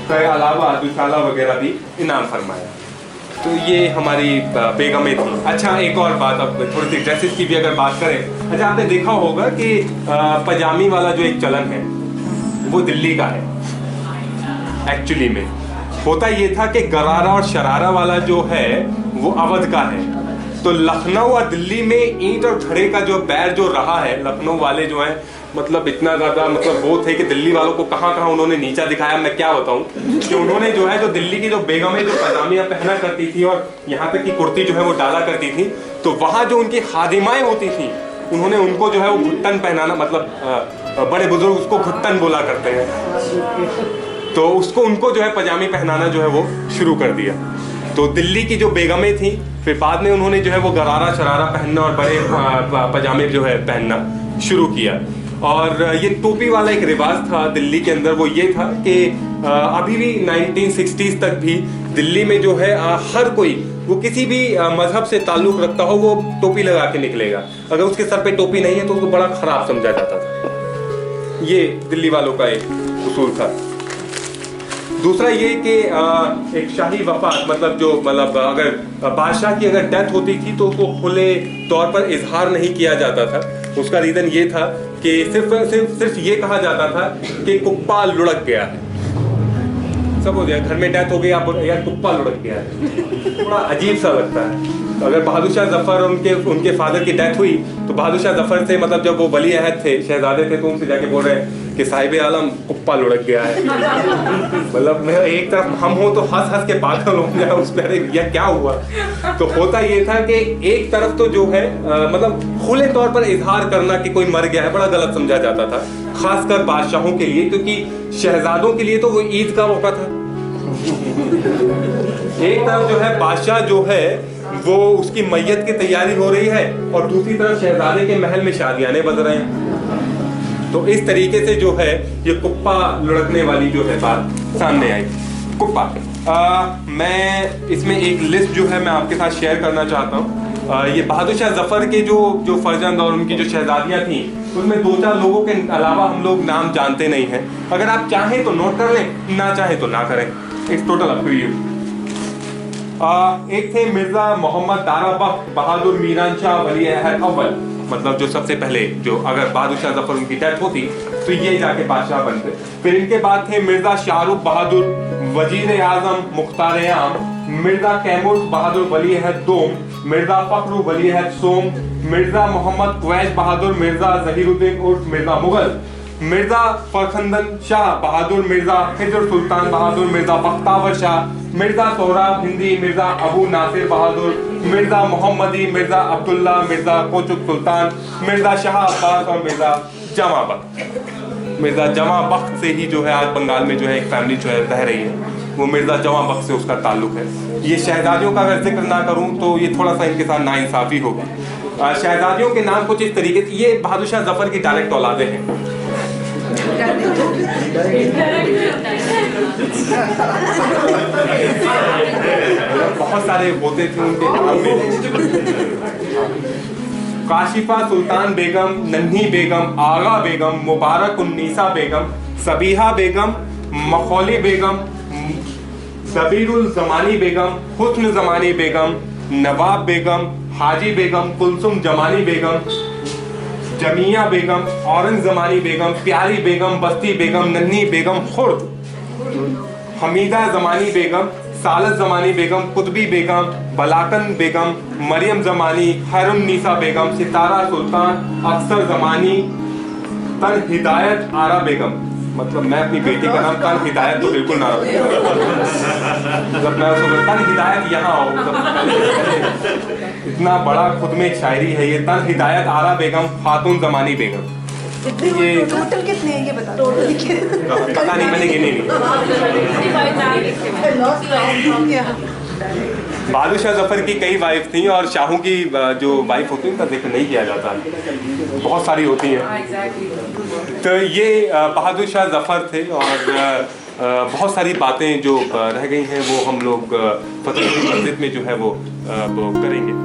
के अलावा दुशाला वगैरह भी इनाम फरमाया। तो ये हमारी बेगमें थी। अच्छा, एक और बात, अब थोड़ी सी ड्रेसेस की भी अगर बात करें। अच्छा, आपने देखा होगा कि पजामी वाला जो एक चलन है वो दिल्ली का है। एक्चुअली में होता ये था कि गरारा और शरारा वाला जो है वो अवध का है। तो लखनऊ और दिल्ली में ईंट और घड़े का जो बैर जो रहा है, लखनऊ वाले जो है मतलब इतना ज्यादा मतलब वो थे कि दिल्ली वालों को कहाँ कहाँ उन्होंने नीचा दिखाया। मैं क्या बताऊं कि उन्होंने जो है जो दिल्ली की जो बेगमें जो पजामियाँ पहना करती थी और यहाँ तक की कुर्ती जो है वो डाला करती थी, तो वहाँ जो उनकी खादिमाएं होती थी उन्होंने उनको जो है वो घुट्टन पहनाना, मतलब बड़े बुजुर्ग उसको घुट्टन बोला करते हैं, तो उसको उनको जो है पजामी पहनाना जो है वो शुरू कर दिया। तो दिल्ली की जो बेगमें थी फिर बाद में उन्होंने जो है वो गरारा शरारा पहनना और बड़े पजामे जो है पहनना शुरू किया। और ये टोपी वाला एक रिवाज था दिल्ली के अंदर, वो ये था कि अभी भी 1960s तक भी दिल्ली में जो है हर कोई वो किसी भी मजहब से ताल्लुक रखता हो वो टोपी लगा के निकलेगा। अगर उसके सर पे टोपी नहीं है तो उसको बड़ा खराब समझा जाता था। ये दिल्ली वालों का एक उसूल था। दूसरा ये कि एक शाही वफात, मतलब जो मतलब अगर बादशाह की अगर डेथ होती थी तो उसको खुले तौर पर इजहार नहीं किया जाता था। उसका रीजन ये था कि सिर्फ ये कहा जाता था कि कुप्पा लुढ़क गया है। सब हो गया, घर में डेथ हो गई, आप यार कुप्पा लुढ़क गया है, थोड़ा अजीब सा लगता है। तो अगर बहादुर शाह जफर उनके फादर की डेथ हुई तो बहादुर शाह जफर से मतलब जब वो वली अहद थे, शहजादे थे, तो उनसे जाके बोल रहे हैं कि साहिब आलम कुप्पा लुढ़क गया है। मतलब मैं एक तरफ हम हो तो हंस हंस के पागल हो जाए उस पर, यह क्या हुआ। तो होता ये था कि एक तरफ तो जो है मतलब खुले तौर पर इजहार करना कि कोई मर गया है बड़ा गलत समझा जाता था, खासकर बादशाहों के लिए, क्योंकि शहजादों के लिए तो वो ईद का मौका था। एक तरफ जो है बादशाह जो है वो उसकी मैयत की तैयारी हो रही है और दूसरी तरफ शहजादे के महल में शादियाने बज रहे हैं। तो इस तरीके से जो है ये कुप्पा लुढ़कने वाली जो है बात सामने आई। कुप्पा मैं इसमें एक लिस्ट जो है मैं आपके साथ शेयर करना चाहता हूँ। ये बहादुर शाह जफर के जो फर्जंद और उनकी जो शहजादियाँ थी उसमें 2-4 लोगों के अलावा हम लोग नाम जानते नहीं हैं। अगर आप चाहें तो नोट कर लें, ना चाहें तो ना करें, it's total up to you. एक थे मिर्जा मोहम्मद दाराबख्श बहादुर मीरान शाह वली अहद अव्वल, मतलब जो सबसे पहले जो अगर बहादुर शाह जफर उनकी डेथ होती तो ये जाके बादशाह बनते। फिर इनके बाद थे मिर्जा शाहरुख बहादुर वजीर आजम मुख्तार आम, मिर्जा कैमूर बहादुर वली अहद दोम, मिर्जा फखरू वली अहद सोम, मिर्जा मोहम्मद क्वैश बहादुर मिर्जा जहीरुद्दीन उर्फ मिर्जा मुगल, मिर्जा फरखंदन शाह बहादुर मिर्जा हिजर सुल्तान बहादुर मिर्जा बख्तावर शाह, मिर्जा सोहराब हिंदी मिर्जा अबू नासिर बहादुर, मिर्जा मोहम्मदी मिर्जा अब्दुल्ला मिर्जा कोचुक सुल्तान, मिर्जा शाह अब्बास और मिर्जा जमा बख्त। मिर्जा जमा बख्त से ही जो है आज बंगाल में जो है एक फैमिली जो है रह रही है, वो मिर्जा जमा बख्त से उसका ताल्लुक है। ये शहजादियों का अगर जिक्र ना करूं तो ये थोड़ा सा इनके साथ नाइंसाफी होगी। शहजादियों के नाम कुछ इस तरीके से, ये बहादुर शाह जफर की डायरेक्ट औलादे हैं। बहुत सारे होते थे उनके नाम में। काशिफा सुल्तान बेगम, नन्ही बेगम, आगा बेगम, मुबारक उन्नीसा बेगम, सबीहा बेगम, मखौली बेगम, सबीरुल जमानी बेगम, हुस्न जमानी बेगम, नवाब बेगम, हाजी बेगम, कुलसुम जमानी बेगम, जमिया बेगम, औरंग जमानी बेगम, प्यारी बेगम, बस्ती बेगम, नन्ही बेगम, खुर्द, हमीदा जमानी बेगम, सालत जमानी बेगम, कुतबी बेगम, बलाकन बेगम, मरियम जमानी, खैरुन्निसा बेगम, सितारा सुल्तान, अफसर जमानी, तन हिदायत आरा बेगम। मतलब मैं अपनी बेटी का नाम तन हिदायत तो बिल्कुल ना रखूंगा। मतलब मैं उसको तन हिदायत यहाँ आओ, इतना बड़ा खुद में एक शायरी है ये। तन हिदायत आरा बेगम, खातून जमानी बेगम। ये टोटल कितने हैं ये बता। टोटल पता नहीं, मैंने गिने नहीं। बहादुर शाह जफर की कई वाइफ थी और शाहों की जो वाइफ होती है उनका जिक्र नहीं किया जाता, बहुत सारी होती हैं। तो ये बहादुर शाह जफर थे और बहुत सारी बातें जो रह गई हैं वो हम लोग फतेहपुर मस्जिद में जो है वो करेंगे।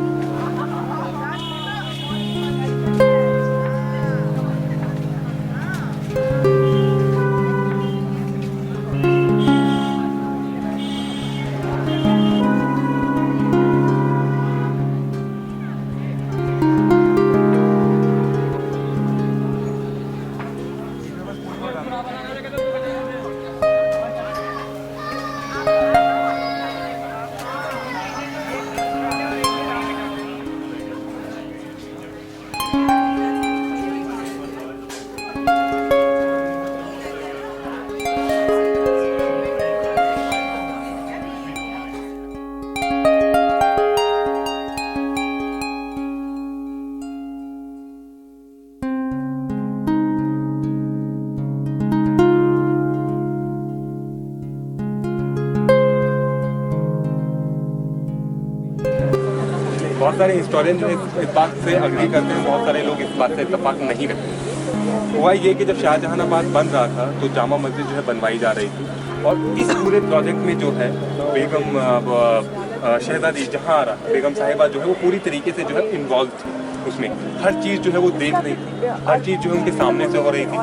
बहुत सारे हिस्टोरियन जो इस बात से अग्री करते हैं, बहुत सारे लोग इस बात से इत्तेफाक नहीं रखते। हुआ ये कि जब शाहजहानाबाद बन रहा था तो जामा मस्जिद जो है बनवाई जा रही थी और इस पूरे प्रोजेक्ट में जो है बेगम शहजादी जहांआरा बेगम साहिबा जो है वो पूरी तरीके से जो है इन्वॉल्व थी उसमें। हर चीज़ जो है वो देख रही थी, हर चीज़ जो है उनके सामने से हो रही थी।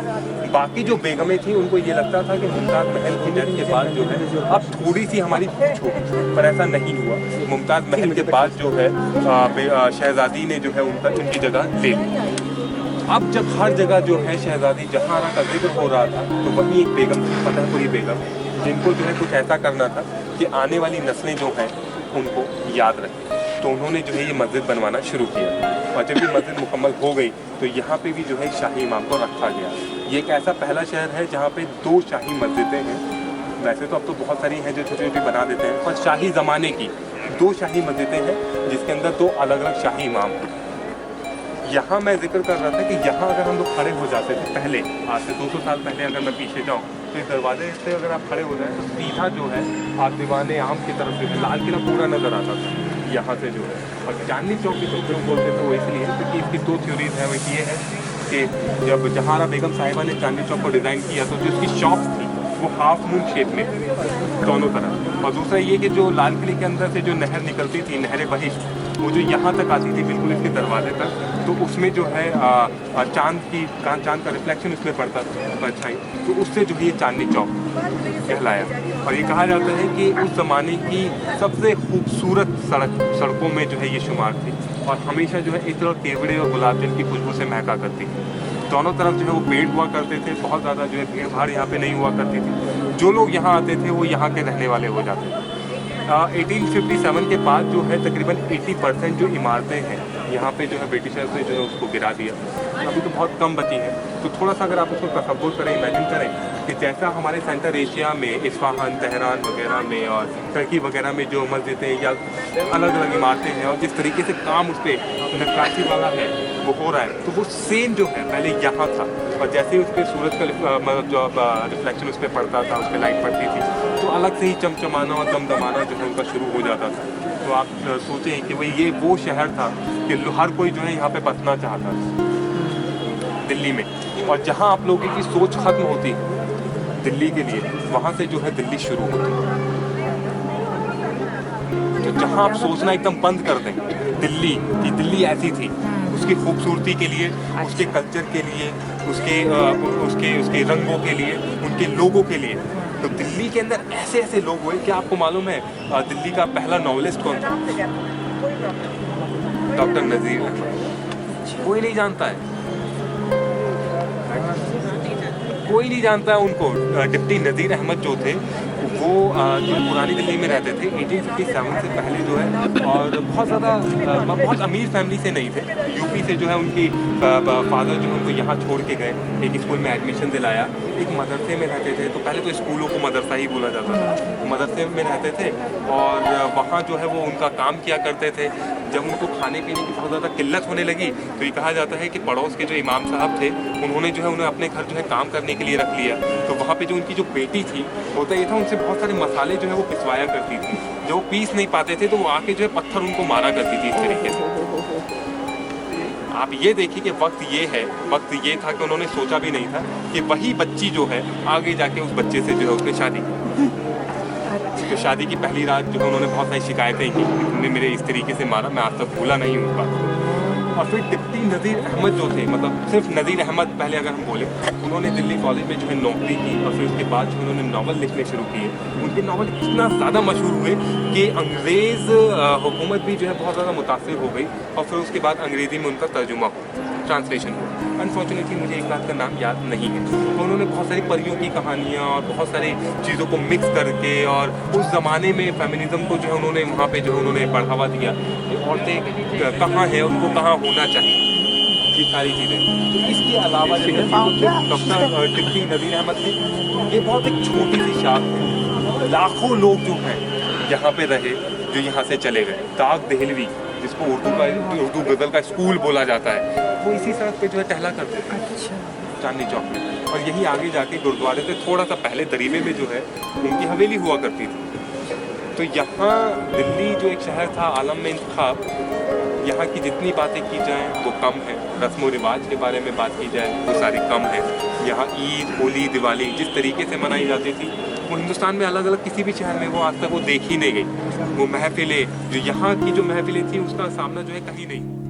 बाकी जो बेगमें थी उनको ये लगता था कि मुमताज़ महल की डेथ के बाद जो है अब थोड़ी सी हमारी पीछ होगी, पर ऐसा नहीं हुआ। मुमताज़ महल के बाद जो है शहजादी ने जो है उनकी जगह ले ली। अब जब हर जगह जो है शहजादी जहांआरा का जिक्र हो रहा था तो वहीं एक बेगम थी, फतेहपुरी बेगम, जिनको जो है कुछ ऐसा करना था कि आने वाली नस्लें जो हैं उनको याद रखें। तो उन्होंने जो है ये मस्जिद बनवाना शुरू किया। और जब ये मस्जिद मुकम्मल हो गई तो यहाँ पे भी जो है शाही इमाम को रखा गया। ये एक ऐसा पहला शहर है जहाँ पे 2 शाही मस्जिदें हैं। वैसे तो अब तो बहुत सारी हैं जो छोटी छोटी बना देते हैं, पर शाही ज़माने की 2 शाही मस्जिदें हैं जिसके अंदर 2 अलग अलग शाही इमाम हैं। यहाँ मैं जिक्र कर रहा था कि यहाँ अगर हम लोग खड़े हो जाते थे पहले, आज से 200 साल पहले अगर मैं पीछे जाऊँ तो इस दरवाजे से अगर आप खड़े हो जाएं तो सीधा जो है आप दीवाने आम की तरफ से लाल किला पूरा नज़र आता था यहाँ से जो है। और चांदनी चौक की क्यों बोलते थे वो इसलिए क्योंकि इसकी 2 थ्योरीज हैं। वो ये है कि जब जहारा बेगम साहिबा ने चांदनी चौक को डिज़ाइन किया तो जो उसकी शॉप थी वो हाफ मून शेप में दोनों तरफ। और दूसरा ये कि जो लाल किले के अंदर से जो नहर निकलती थी, नहर बहिश्त, वो जो यहाँ तक आती थी बिल्कुल इसके दरवाजे तक, तो उसमें जो है चांद का रिफ्लेक्शन उसमें पड़ता था परछाई, तो उससे जो है ये चांदनी चौक कहलाया। और ये कहा जाता है कि उस ज़माने की सबसे खूबसूरत सड़कों में जो है ये शुमार थी। और हमेशा जो है इत्र और केवड़े और गुलाब जल की खुशबू से महका करती थी। दोनों तरफ जो है वो पेड़ हुआ करते थे, बहुत ज़्यादा जो है भीड़ भाड़ यहाँ पे नहीं हुआ करती थी। जो लोग यहाँ आते थे वो यहाँ के रहने वाले हो जाते थे। 1857 के बाद जो है तकरीबन 80% जो इमारतें हैं यहाँ पे जो है ब्रिटिशर्स ने जो है उसको गिरा दिया। अभी तो बहुत कम बची हैं। तो थोड़ा सा अगर आप उसको तसव्वुर करें, इमेजिन करें कि जैसा हमारे सेंट्रल एशिया में इस्फहान, तेहरान वगैरह में और टर्की वगैरह में जो मस्जिदें या अलग अलग इमारतें हैं और जिस तरीके से काम उस पर नक्काशी वाला है वो हो रहा है, तो वो सेम जो है पहले यहाँ था। और जैसे ही उस पर सूरज का जो रिफ्लेक्शन उस पर पड़ता था, उस पर लाइट पड़ती थी, तो अलग से ही चमचमाना और दमदमाना जो है उनका शुरू हो जाता था। तो आप सोचें कि भाई ये वो शहर था कि हर कोई जो है यहाँ पे बसना चाहता था दिल्ली में। और जहाँ आप लोगों की सोच खत्म होती है दिल्ली के लिए, वहाँ से जो है दिल्ली शुरू होती है। तो जहाँ आप सोचना एकदम बंद कर दें दिल्ली कि दिल्ली ऐसी थी, उसकी खूबसूरती के लिए, उसके कल्चर के लिए, उसके रंगों के लिए, उनके लोगों के लिए, तो दिल्ली के अंदर ऐसे ऐसे लोग हुए। क्या आपको मालूम है दिल्ली का पहला नॉवेलिस्ट कौन था? डॉक्टर नज़ीर अहमद। कोई नहीं जानता है, कोई नहीं जानता है उनको। डिप्टी नज़ीर अहमद जो थे वो जो पुरानी दिल्ली में रहते थे 1857 से पहले जो है, और बहुत ज़्यादा बहुत अमीर फैमिली से नहीं थे। यूपी से जो है उनकी फादर जो है उनको यहाँ छोड़ के गए, एक स्कूल में एडमिशन दिलाया, एक मदरसे में रहते थे। तो पहले तो स्कूलों को मदरसा ही बोला जाता था। मदरसे में रहते थे और वहाँ जो है वो उनका काम किया करते थे। जब उनको खाने पीने की बहुत ज़्यादा किल्लत होने लगी तो ये कहा जाता है कि पड़ोस के जो इमाम साहब थे उन्होंने जो है उन्हें अपने घर जो है काम करने के लिए रख लिया। तो वहाँ पे जो उनकी जो बेटी थी, होता ये था उनसे बहुत सारे मसाले जो है वो पिसवाया करती थी। जब वो पीस नहीं पाते थे तो वो आके जो है पत्थर उनको मारा करती थी इस तरीके से। आप ये देखिए कि वक्त ये था कि उन्होंने सोचा भी नहीं था कि वही बच्ची जो है आगे जाके उस बच्चे से जो है उसने शादी की। तो शादी की पहली रात जो है उन्होंने बहुत सारी शिकायतें की, उन्होंने मेरे इस तरीके से मारा, मैं आज तक भूला नहीं हूँ उस बात को। और फिर डिप्टी नज़ीर अहमद जो थे, मतलब सिर्फ नज़ीर अहमद पहले अगर हम बोले, उन्होंने दिल्ली कॉलेज में जो है नौकरी की और फिर उसके बाद जो उन्होंने नावल लिखने शुरू किए। उनके नावल इतना ज़्यादा मशहूर हुए कि अंग्रेज़ हुकूमत भी जो है बहुत ज़्यादा मुतासिर हो गई और फिर उसके बाद अंग्रेज़ी में उनका तर्जुमा हुआ, ट्रांसलेशन हुआ। अनफॉर्चुनेटली मुझे एक बात का नाम याद नहीं है। तो उन्होंने बहुत सारी परियों की कहानियाँ और बहुत सारी चीज़ों को मिक्स करके और उस ज़माने में फेमिनिज़्म को जो है उन्होंने वहाँ पे जो है उन्होंने बढ़ावा दिया कि औरतें कहाँ हैं, उनको कहाँ होना चाहिए, ये सारी चीज़ें। तो इसके अलावा जो है डॉक्टर डिप्टी नज़ीर अहमद थे, ये बहुत एक छोटी सी शाख है। लाखों लोग जो हैं यहाँ पे रहे जो यहाँ से चले गए। दाग दहलवी जिसको उर्दू गज़ल का स्कूल बोला जाता है, वो इसी सड़क पे जो है टहला करते थे चांदनी चौक में। और यही आगे जाके गुरुद्वारे से थोड़ा सा पहले दरीवे में जो है उनकी हवेली हुआ करती थी। तो यहाँ दिल्ली जो एक शहर था आलम में इंतखाब, यहाँ की जितनी बातें की जाएँ वो कम है। रस्म व रिवाज के बारे में बात की जाए वो सारी कम है। यहाँ ईद, होली, दिवाली जिस तरीके से मनाई जाती थी वो हिंदुस्तान में अलग अलग किसी भी शहर में वो आज तक वो देखी नहीं गई। वो महफिलें जो यहाँ की जो महफिलें थी उसका सामना जो है कहीं नहीं।